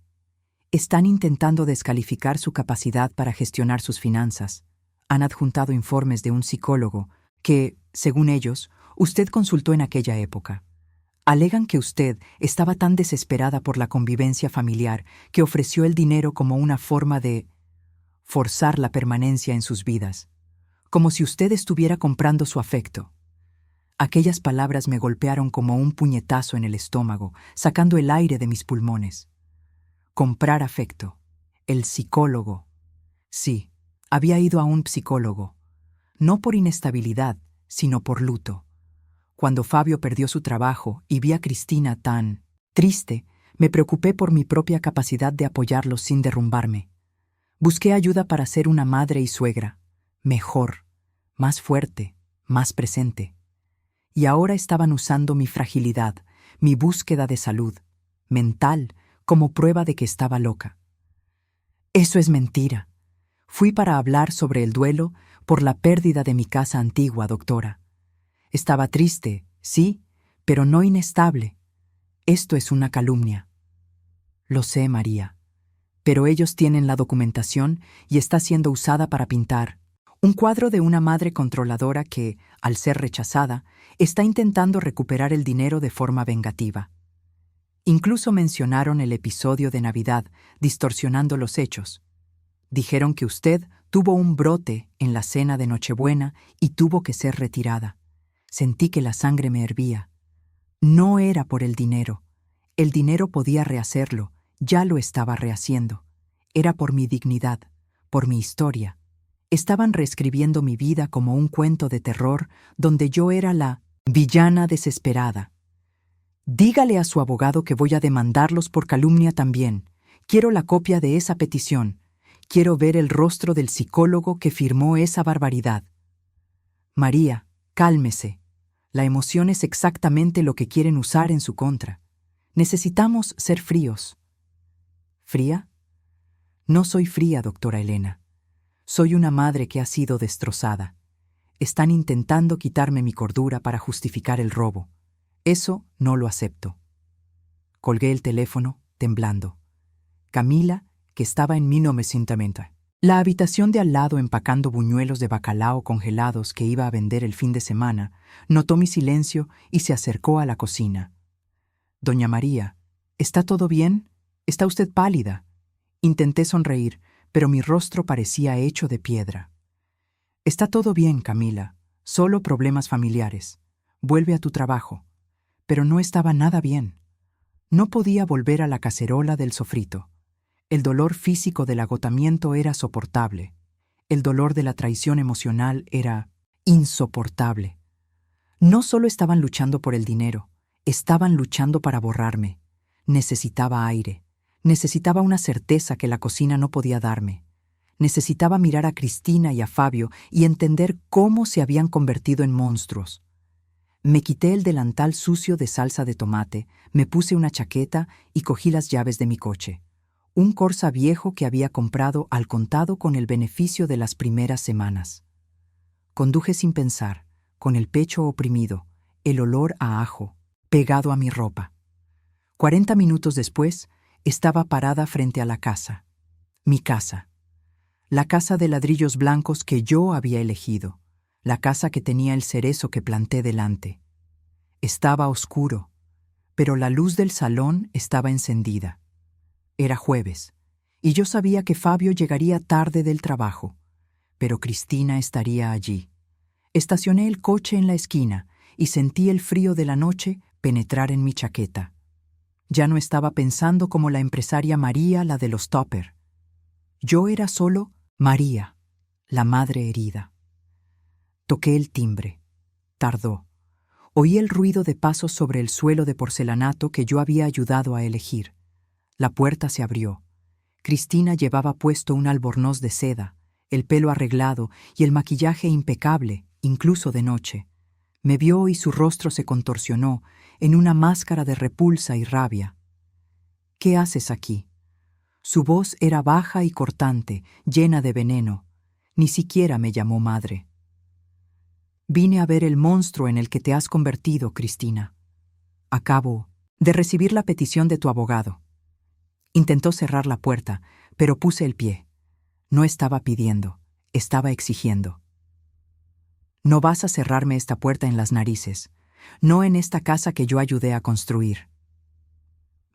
Están intentando descalificar su capacidad para gestionar sus finanzas. Han adjuntado informes de un psicólogo que, según ellos, usted consultó en aquella época. Alegan que usted estaba tan desesperada por la convivencia familiar que ofreció el dinero como una forma de forzar la permanencia en sus vidas, como si usted estuviera comprando su afecto. Aquellas palabras me golpearon como un puñetazo en el estómago, sacando el aire de mis pulmones. Comprar afecto. El psicólogo. Sí, había ido a un psicólogo. No por inestabilidad, sino por luto. Cuando Fabio perdió su trabajo y vi a Cristina tan triste, me preocupé por mi propia capacidad de apoyarlos sin derrumbarme. Busqué ayuda para ser una madre y suegra, mejor, más fuerte, más presente. Y ahora estaban usando mi fragilidad, mi búsqueda de salud mental, como prueba de que estaba loca. Eso es mentira. Fui para hablar sobre el duelo por la pérdida de mi casa antigua, doctora. Estaba triste, sí, pero no inestable. Esto es una calumnia. Lo sé, María, pero ellos tienen la documentación y está siendo usada para pintar un cuadro de una madre controladora que, al ser rechazada, está intentando recuperar el dinero de forma vengativa. Incluso mencionaron el episodio de Navidad, distorsionando los hechos. Dijeron que usted tuvo un brote en la cena de Nochebuena y tuvo que ser retirada. Sentí que la sangre me hervía. No era por el dinero. El dinero podía rehacerlo, ya lo estaba rehaciendo. Era por mi dignidad, por mi historia. Estaban reescribiendo mi vida como un cuento de terror donde yo era la villana desesperada. Dígale a su abogado que voy a demandarlos por calumnia también. Quiero la copia de esa petición. Quiero ver el rostro del psicólogo que firmó esa barbaridad. María, cálmese. La emoción es exactamente lo que quieren usar en su contra. Necesitamos ser fríos. ¿Fría? No soy fría, doctora Elena. Soy una madre que ha sido destrozada. Están intentando quitarme mi cordura para justificar el robo. Eso no lo acepto. Colgué el teléfono, temblando. Camila, que estaba en 1920. La habitación de al lado empacando buñuelos de bacalao congelados que iba a vender el fin de semana, notó mi silencio y se acercó a la cocina. Doña María, ¿está todo bien? ¿Está usted pálida? Intenté sonreír, pero mi rostro parecía hecho de piedra. Está todo bien, Camila. Solo problemas familiares. Vuelve a tu trabajo. Pero no estaba nada bien. No podía volver a la cacerola del sofrito. El dolor físico del agotamiento era soportable. El dolor de la traición emocional era insoportable. No solo estaban luchando por el dinero, estaban luchando para borrarme. Necesitaba aire. Necesitaba una certeza que la cocina no podía darme. Necesitaba mirar a Cristina y a Fabio y entender cómo se habían convertido en monstruos. Me quité el delantal sucio de salsa de tomate, me puse una chaqueta y cogí las llaves de mi coche. Un Corsa viejo que había comprado al contado con el beneficio de las primeras semanas. Conduje sin pensar, con el pecho oprimido, el olor a ajo, pegado a mi ropa. 40 minutos después, estaba parada frente a la casa. Mi casa. la casa de ladrillos blancos que yo había elegido, la casa que tenía el cerezo que planté delante. Estaba oscuro, pero la luz del salón estaba encendida. Era jueves, y yo sabía que Fabio llegaría tarde del trabajo, pero Cristina estaría allí. Estacioné el coche en la esquina y sentí el frío de la noche penetrar en mi chaqueta. Ya no estaba pensando como la empresaria María, la de los Tupper. Yo era solo María, la madre herida. Toqué el timbre. Tardó. Oí el ruido de pasos sobre el suelo de porcelanato que yo había ayudado a elegir. La puerta se abrió. Cristina llevaba puesto un albornoz de seda, el pelo arreglado y el maquillaje impecable, incluso de noche. Me vio y su rostro se contorsionó en una máscara de repulsa y rabia. «¿Qué haces aquí?» Su voz era baja y cortante, llena de veneno. Ni siquiera me llamó madre. «Vine a ver el monstruo en el que te has convertido, Cristina. Acabo de recibir la petición de tu abogado». Intentó cerrar la puerta, pero puse el pie. No estaba pidiendo, estaba exigiendo. «No vas a cerrarme esta puerta en las narices, no en esta casa que yo ayudé a construir.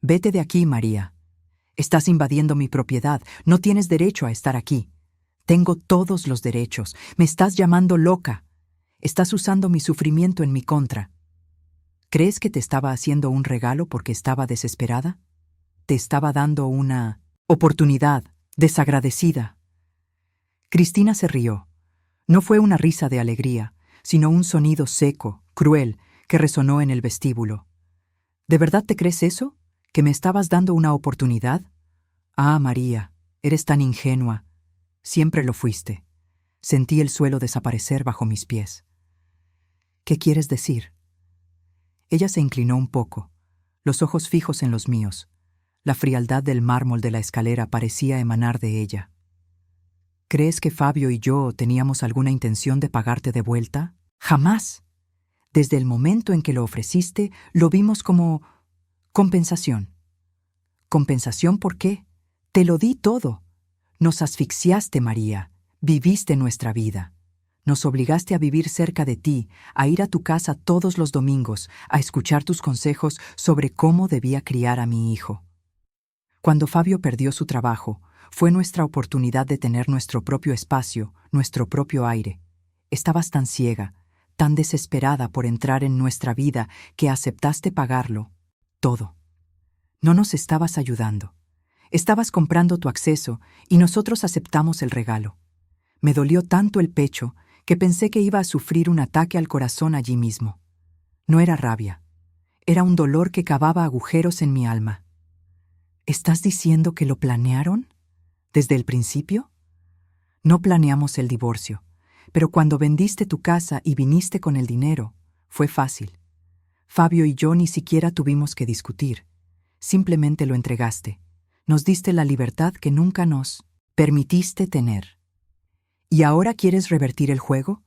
Vete de aquí, María. Estás invadiendo mi propiedad, no tienes derecho a estar aquí. Tengo todos los derechos, me estás llamando loca. Estás usando mi sufrimiento en mi contra. ¿Crees que te estaba haciendo un regalo porque estaba desesperada? Te estaba dando una oportunidad desagradecida». Cristina se rió. No fue una risa de alegría, sino un sonido seco, cruel, que resonó en el vestíbulo. «¿De verdad te crees eso? ¿Que me estabas dando una oportunidad? Ah, María, eres tan ingenua. Siempre lo fuiste». Sentí el suelo desaparecer bajo mis pies. «¿Qué quieres decir?» Ella se inclinó un poco, los ojos fijos en los míos. La frialdad del mármol de la escalera parecía emanar de ella. «¿Crees que Fabio y yo teníamos alguna intención de pagarte de vuelta? Jamás. Desde el momento en que lo ofreciste, lo vimos como compensación». «¿Compensación por qué? Te lo di todo. Nos asfixiaste, María. Viviste nuestra vida. Nos obligaste a vivir cerca de ti, a ir a tu casa todos los domingos, a escuchar tus consejos sobre cómo debía criar a mi hijo. Cuando Fabio perdió su trabajo, fue nuestra oportunidad de tener nuestro propio espacio, nuestro propio aire. Estabas tan ciega, tan desesperada por entrar en nuestra vida que aceptaste pagarlo todo. No nos estabas ayudando. Estabas comprando tu acceso y nosotros aceptamos el regalo. Me dolió tanto el pecho que pensé que iba a sufrir un ataque al corazón allí mismo. No era rabia. Era un dolor que cavaba agujeros en mi alma. ¿Estás diciendo que lo planearon? ¿Desde el principio? No planeamos el divorcio, pero cuando vendiste tu casa y viniste con el dinero, fue fácil. Fabio y yo ni siquiera tuvimos que discutir. Simplemente lo entregaste. Nos diste la libertad que nunca nos permitiste tener. ¿Y ahora quieres revertir el juego?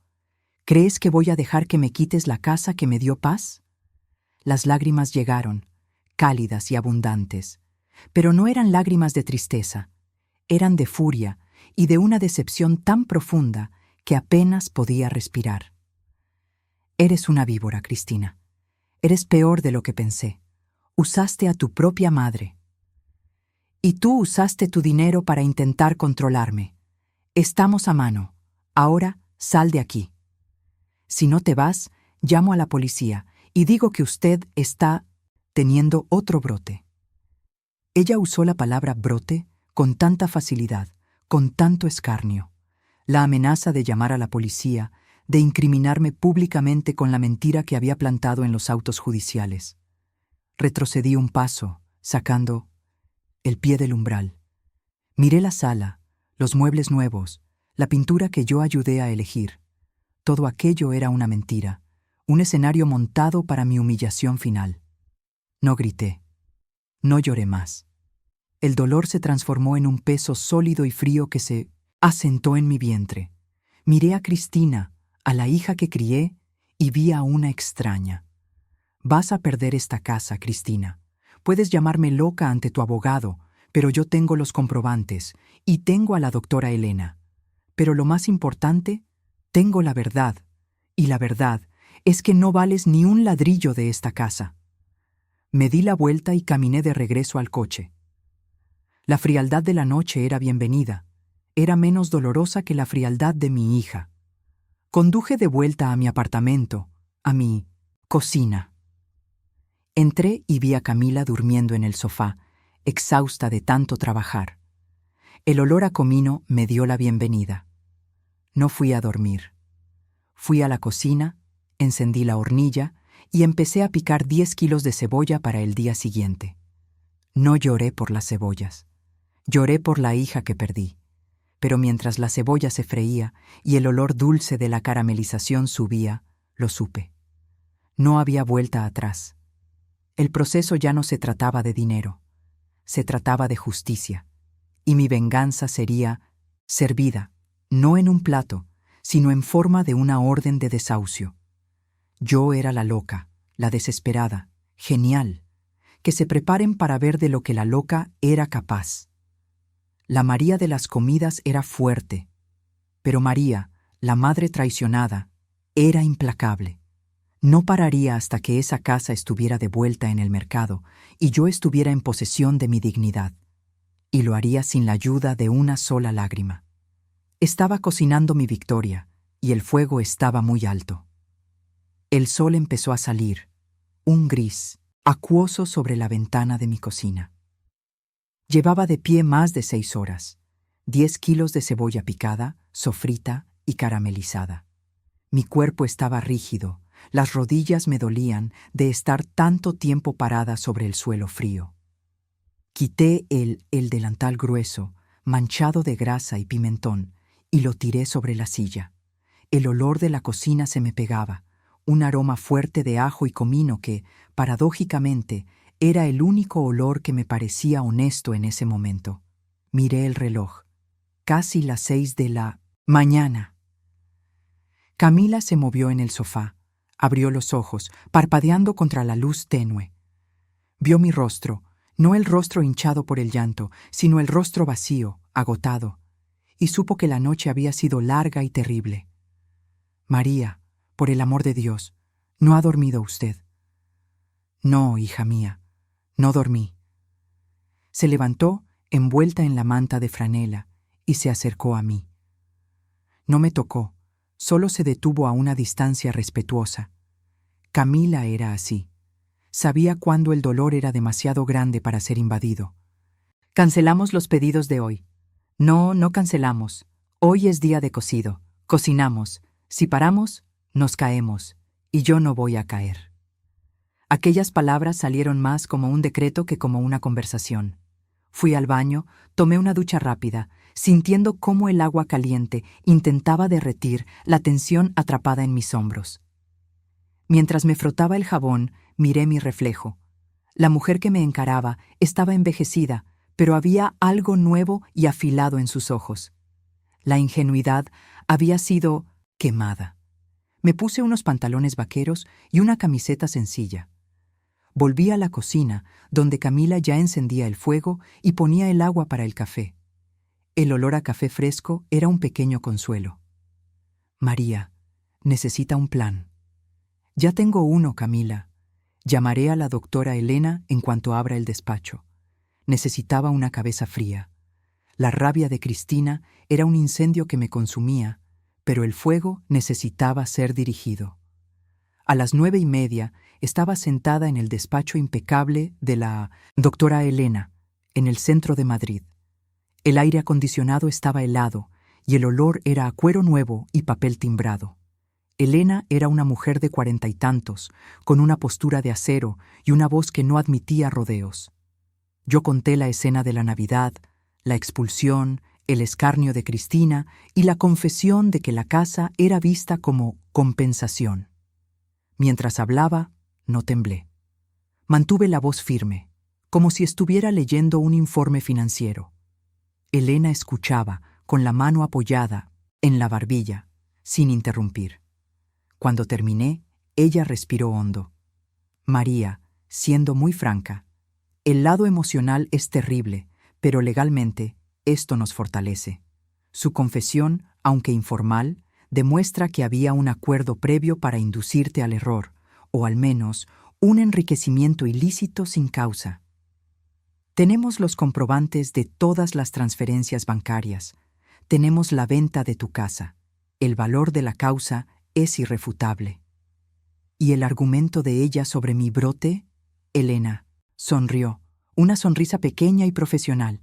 ¿Crees que voy a dejar que me quites la casa que me dio paz? Las lágrimas llegaron, cálidas y abundantes, pero no eran lágrimas de tristeza, eran de furia y de una decepción tan profunda que apenas podía respirar. Eres una víbora, Cristina. Eres peor de lo que pensé. Usaste a tu propia madre. Y tú usaste tu dinero para intentar controlarme. Estamos a mano. Ahora, sal de aquí. Si no te vas, llamo a la policía y digo que usted está teniendo otro brote». Ella usó la palabra brote con tanta facilidad, con tanto escarnio. La amenaza de llamar a la policía, de incriminarme públicamente con la mentira que había plantado en los autos judiciales. Retrocedí un paso, sacando el pie del umbral. Miré la sala, los muebles nuevos, la pintura que yo ayudé a elegir. Todo aquello era una mentira, un escenario montado para mi humillación final. No grité. No lloré más. El dolor se transformó en un peso sólido y frío que se asentó en mi vientre. Miré a Cristina, a la hija que crié, y vi a una extraña. «Vas a perder esta casa, Cristina. Puedes llamarme loca ante tu abogado, pero yo tengo los comprobantes y tengo a la doctora Elena. Pero lo más importante, tengo la verdad, y la verdad es que no vales ni un ladrillo de esta casa. Me di la vuelta y caminé de regreso al coche. La frialdad de la noche era bienvenida, era menos dolorosa que la frialdad de mi hija. Conduje de vuelta a mi apartamento, a mi cocina. Entré y vi a Camila durmiendo en el sofá, exhausta de tanto trabajar. El olor a comino me dio la bienvenida. No fui a dormir. Fui a la cocina, encendí la hornilla y empecé a picar 10 kilos de cebolla para el día siguiente. No lloré por las cebollas. Lloré por la hija que perdí. Pero mientras la cebolla se freía y el olor dulce de la caramelización subía, lo supe. No había vuelta atrás. El proceso ya no se trataba de dinero. Se trataba de justicia. Y mi venganza sería servida, no en un plato, sino en forma de una orden de desahucio. Yo era la loca, la desesperada, genial. Que se preparen para ver de lo que la loca era capaz. La María de las comidas era fuerte, pero María, la madre traicionada, era implacable. No pararía hasta que esa casa estuviera de vuelta en el mercado y yo estuviera en posesión de mi dignidad. Y lo haría sin la ayuda de una sola lágrima. Estaba cocinando mi victoria, y el fuego estaba muy alto. El sol empezó a salir, un gris, acuoso sobre la ventana de mi cocina. Llevaba de pie más de 6 horas, 10 kilos de cebolla picada, sofrita y caramelizada. Mi cuerpo estaba rígido, las rodillas me dolían de estar tanto tiempo parada sobre el suelo frío. Quité el delantal grueso, manchado de grasa y pimentón, y lo tiré sobre la silla. El olor de la cocina se me pegaba, un aroma fuerte de ajo y comino que, paradójicamente, era el único olor que me parecía honesto en ese momento. Miré el reloj. Casi las 6 de la mañana. Camila se movió en el sofá, abrió los ojos, parpadeando contra la luz tenue. Vio mi rostro, no el rostro hinchado por el llanto, sino el rostro vacío, agotado, y supo que la noche había sido larga y terrible. María, por el amor de Dios, ¿no ha dormido usted? No, hija mía, no dormí. Se levantó, envuelta en la manta de franela, y se acercó a mí. No me tocó, solo se detuvo a una distancia respetuosa. Camila era así. Sabía cuándo el dolor era demasiado grande para ser invadido. Cancelamos los pedidos de hoy. No, no cancelamos. Hoy es día de cocido. Cocinamos. Si paramos, nos caemos. Y yo no voy a caer. Aquellas palabras salieron más como un decreto que como una conversación. Fui al baño, tomé una ducha rápida, sintiendo cómo el agua caliente intentaba derretir la tensión atrapada en mis hombros. Mientras me frotaba el jabón, miré mi reflejo. La mujer que me encaraba estaba envejecida, pero había algo nuevo y afilado en sus ojos. La ingenuidad había sido quemada. Me puse unos pantalones vaqueros y una camiseta sencilla. Volví a la cocina, donde Camila ya encendía el fuego y ponía el agua para el café. El olor a café fresco era un pequeño consuelo. María, necesita un plan. Ya tengo uno, Camila. Llamaré a la doctora Elena en cuanto abra el despacho. Necesitaba una cabeza fría. La rabia de Cristina era un incendio que me consumía, pero el fuego necesitaba ser dirigido. A las 9:30 estaba sentada en el despacho impecable de la doctora Elena, en el centro de Madrid. El aire acondicionado estaba helado y el olor era a cuero nuevo y papel timbrado. Elena era una mujer de 40 y tantos, con una postura de acero y una voz que no admitía rodeos. Yo conté la escena de la Navidad, la expulsión, el escarnio de Cristina y la confesión de que la casa era vista como compensación. Mientras hablaba, no temblé. Mantuve la voz firme, como si estuviera leyendo un informe financiero. Elena escuchaba, con la mano apoyada en la barbilla, sin interrumpir. Cuando terminé, ella respiró hondo. María, siendo muy franca, el lado emocional es terrible, pero legalmente esto nos fortalece. Su confesión aunque informal, demuestra que había un acuerdo previo para inducirte al error, o al menos un enriquecimiento ilícito sin causa. Tenemos los comprobantes de todas las transferencias bancarias. Tenemos la venta de tu casa. El valor de la causa es irrefutable. ¿Y el argumento de ella sobre mi brote? Elena sonrió, una sonrisa pequeña y profesional.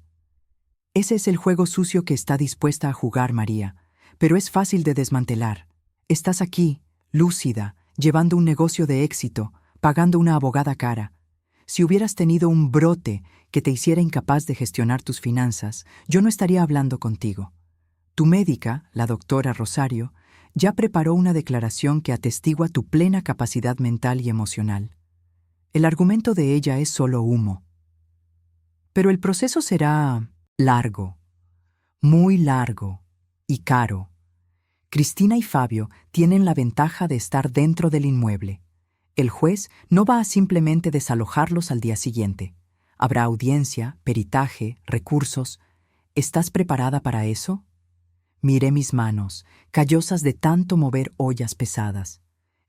Ese es el juego sucio que está dispuesta a jugar María, pero es fácil de desmantelar. Estás aquí, lúcida, llevando un negocio de éxito, pagando una abogada cara. Si hubieras tenido un brote que te hiciera incapaz de gestionar tus finanzas, yo no estaría hablando contigo. Tu médica, la doctora Rosario, ya preparó una declaración que atestigua tu plena capacidad mental y emocional. El argumento de ella es solo humo. Pero el proceso será largo, muy largo y caro. Cristina y Fabio tienen la ventaja de estar dentro del inmueble. El juez no va a simplemente desalojarlos al día siguiente. Habrá audiencia, peritaje, recursos. ¿Estás preparada para eso? Miré mis manos, callosas de tanto mover ollas pesadas.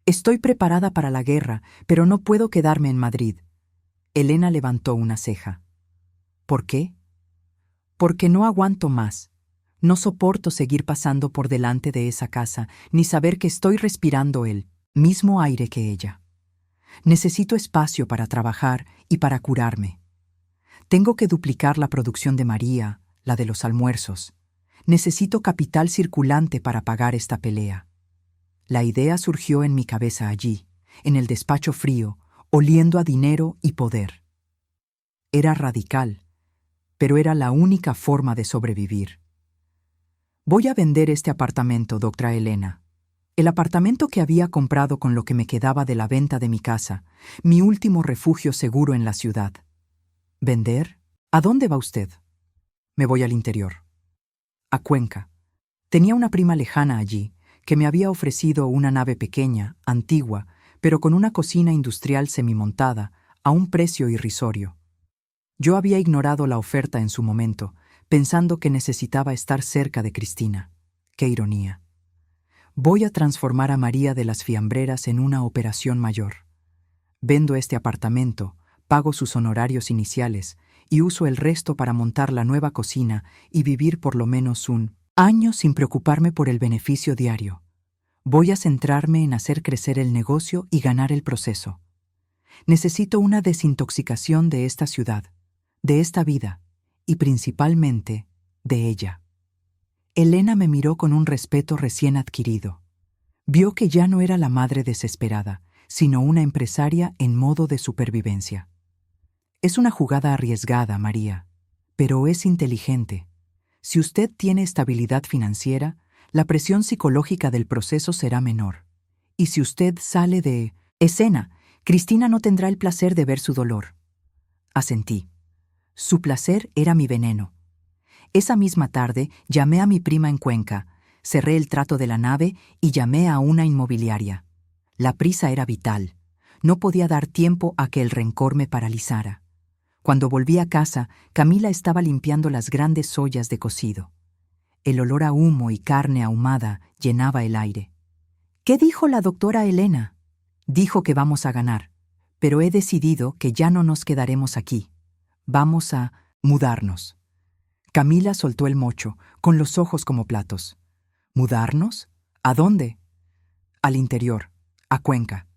Estoy preparada para la guerra, pero no puedo quedarme en Madrid. Elena levantó una ceja. ¿Por qué? Porque no aguanto más. No soporto seguir pasando por delante de esa casa, ni saber que estoy respirando el mismo aire que ella. Necesito espacio para trabajar y para curarme. Tengo que duplicar la producción de María, la de los almuerzos. Necesito capital circulante para pagar esta pelea. La idea surgió en mi cabeza allí, en el despacho frío, oliendo a dinero y poder. Era radical, pero era la única forma de sobrevivir. Voy a vender este apartamento, doctora Elena. El apartamento que había comprado con lo que me quedaba de la venta de mi casa, mi último refugio seguro en la ciudad. ¿Vender? ¿A dónde va usted? Me voy al interior. A Cuenca. Tenía una prima lejana allí, que me había ofrecido una nave pequeña, antigua, pero con una cocina industrial semimontada, a un precio irrisorio. Yo había ignorado la oferta en su momento, pensando que necesitaba estar cerca de Cristina. ¡Qué ironía! Voy a transformar a María de las Fiambreras en una operación mayor. Vendo este apartamento, pago sus honorarios iniciales y uso el resto para montar la nueva cocina y vivir por lo menos un año sin preocuparme por el beneficio diario. Voy a centrarme en hacer crecer el negocio y ganar el proceso. Necesito una desintoxicación de esta ciudad, de esta vida, y principalmente de ella. Elena me miró con un respeto recién adquirido. Vio que ya no era la madre desesperada, sino una empresaria en modo de supervivencia. Es una jugada arriesgada, María, pero es inteligente. Si usted tiene estabilidad financiera, la presión psicológica del proceso será menor. Y si usted sale de escena, Cristina no tendrá el placer de ver su dolor. Asentí. Su placer era mi veneno. Esa misma tarde llamé a mi prima en Cuenca, cerré el trato de la nave y llamé a una inmobiliaria. La prisa era vital. No podía dar tiempo a que el rencor me paralizara. Cuando volví a casa, Camila estaba limpiando las grandes ollas de cocido. El olor a humo y carne ahumada llenaba el aire. ¿Qué dijo la doctora Elena? Dijo que vamos a ganar, pero he decidido que ya no nos quedaremos aquí. Vamos a mudarnos. Camila soltó el mocho, con los ojos como platos. ¿Mudarnos? ¿A dónde? Al interior, a Cuenca.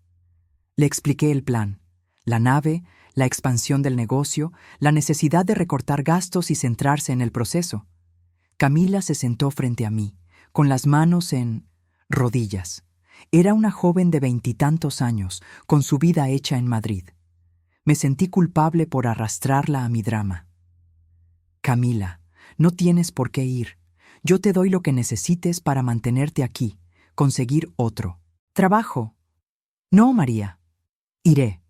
Le expliqué el plan, la nave, la expansión del negocio, la necesidad de recortar gastos y centrarse en el proceso. Camila se sentó frente a mí, con las manos en rodillas. Era una joven de 20 años, con su vida hecha en Madrid. Me sentí culpable por arrastrarla a mi drama. Camila, no tienes por qué ir. Yo te doy lo que necesites para mantenerte aquí, conseguir otro trabajo. No, María. Iré.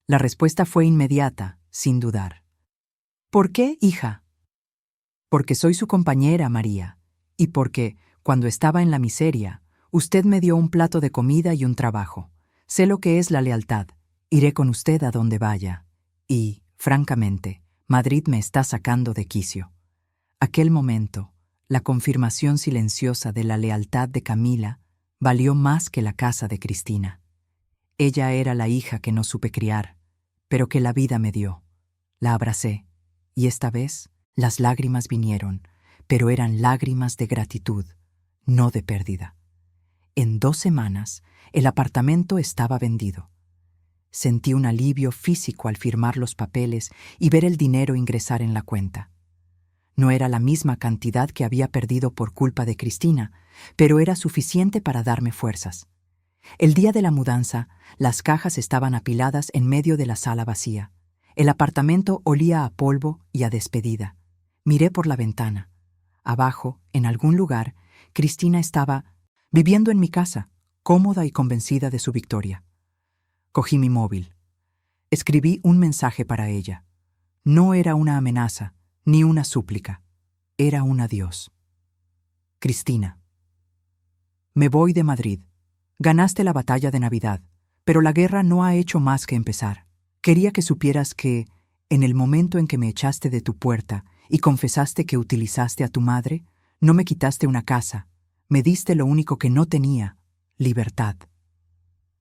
La respuesta fue inmediata, sin dudar. ¿Por qué, hija? Porque soy su compañera, María, y porque, cuando estaba en la miseria, usted me dio un plato de comida y un trabajo. Sé lo que es la lealtad. Iré con usted a donde vaya. Y, francamente, Madrid me está sacando de quicio. Aquel momento, La confirmación silenciosa de la lealtad de Camila valió más que la casa de Cristina. Ella era la hija que no supe criar, pero que la vida me dio. La abracé, y esta vez las lágrimas vinieron, pero eran lágrimas de gratitud, no de pérdida. En 2 semanas, el apartamento estaba vendido. Sentí un alivio físico al firmar los papeles y ver el dinero ingresar en la cuenta. No era la misma cantidad que había perdido por culpa de Cristina, pero era suficiente para darme fuerzas. El día de la mudanza, las cajas estaban apiladas en medio de la sala vacía. El apartamento olía a polvo y a despedida. Miré por la ventana. Abajo, en algún lugar, Cristina estaba viviendo en mi casa, cómoda y convencida de su victoria. Cogí mi móvil. Escribí un mensaje para ella. No era una amenaza, ni una súplica. Era un adiós. Cristina. Me voy de Madrid. Ganaste la batalla de Navidad, pero la guerra no ha hecho más que empezar. Quería que supieras que, en el momento en que me echaste de tu puerta y confesaste que utilizaste a tu madre, no me quitaste una casa, me diste lo único que no tenía, libertad.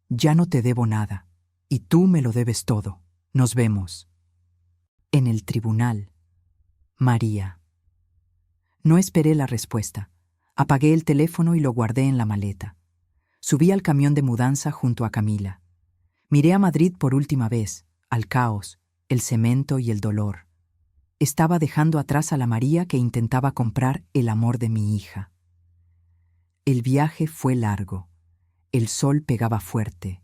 Ya no te debo nada, y tú me lo debes todo. Nos vemos. En el tribunal. María. No esperé la respuesta. Apagué el teléfono y lo guardé en la maleta. Subí al camión de mudanza junto a Camila. Miré a Madrid por última vez, al caos, el cemento y el dolor. Estaba dejando atrás a la María que intentaba comprar el amor de mi hija. El viaje fue largo. El sol pegaba fuerte.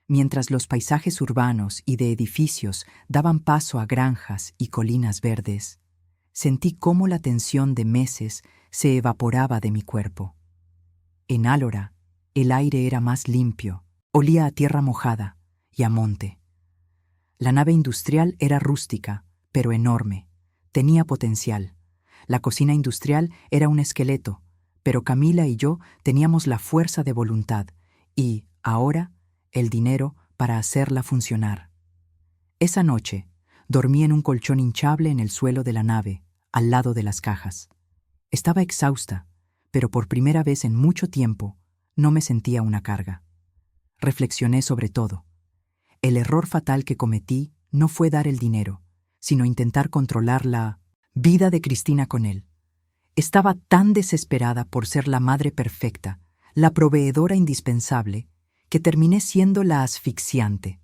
Mientras los paisajes urbanos y de edificios daban paso a granjas y colinas verdes, sentí cómo la tensión de meses se evaporaba de mi cuerpo. En Álora, el aire era más limpio, olía a tierra mojada y a monte. La nave industrial era rústica, pero enorme. Tenía potencial. La cocina industrial era un esqueleto, pero Camila y yo teníamos la fuerza de voluntad y, ahora, el dinero para hacerla funcionar. Esa noche, dormí en un colchón hinchable en el suelo de la nave, al lado de las cajas. Estaba exhausta, pero por primera vez en mucho tiempo no me sentía una carga. Reflexioné sobre todo. El error fatal que cometí no fue dar el dinero, sino intentar controlar la vida de Cristina con él. Estaba tan desesperada por ser la madre perfecta, la proveedora indispensable, que terminé siendo la asfixiante.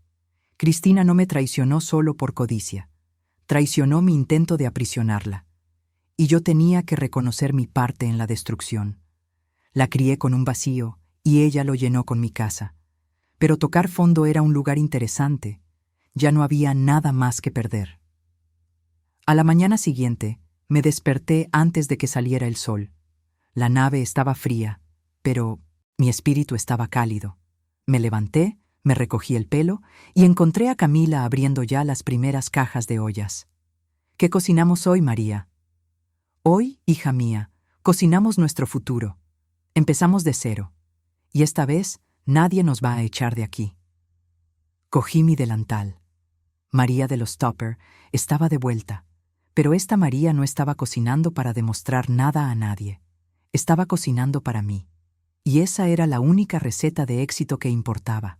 Cristina no me traicionó solo por codicia. Traicionó mi intento de aprisionarla. Y yo tenía que reconocer mi parte en la destrucción. La crié con un vacío y ella lo llenó con mi casa. Pero tocar fondo era un lugar interesante. Ya no había nada más que perder. A la mañana siguiente, me desperté antes de que saliera el sol. La nave estaba fría, pero mi espíritu estaba cálido. Me levanté, me recogí el pelo y encontré a Camila abriendo ya las primeras cajas de ollas. ¿Qué cocinamos hoy, María? Hoy, hija mía, cocinamos nuestro futuro. Empezamos de cero. Y esta vez nadie nos va a echar de aquí. Cogí mi delantal. María de los Tupper estaba de vuelta, pero esta María no estaba cocinando para demostrar nada a nadie. Estaba cocinando para mí. Y esa era la única receta de éxito que importaba.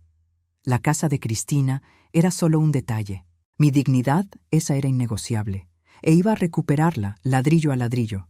La casa de Cristina era solo un detalle. Mi dignidad, esa era innegociable, e iba a recuperarla ladrillo a ladrillo.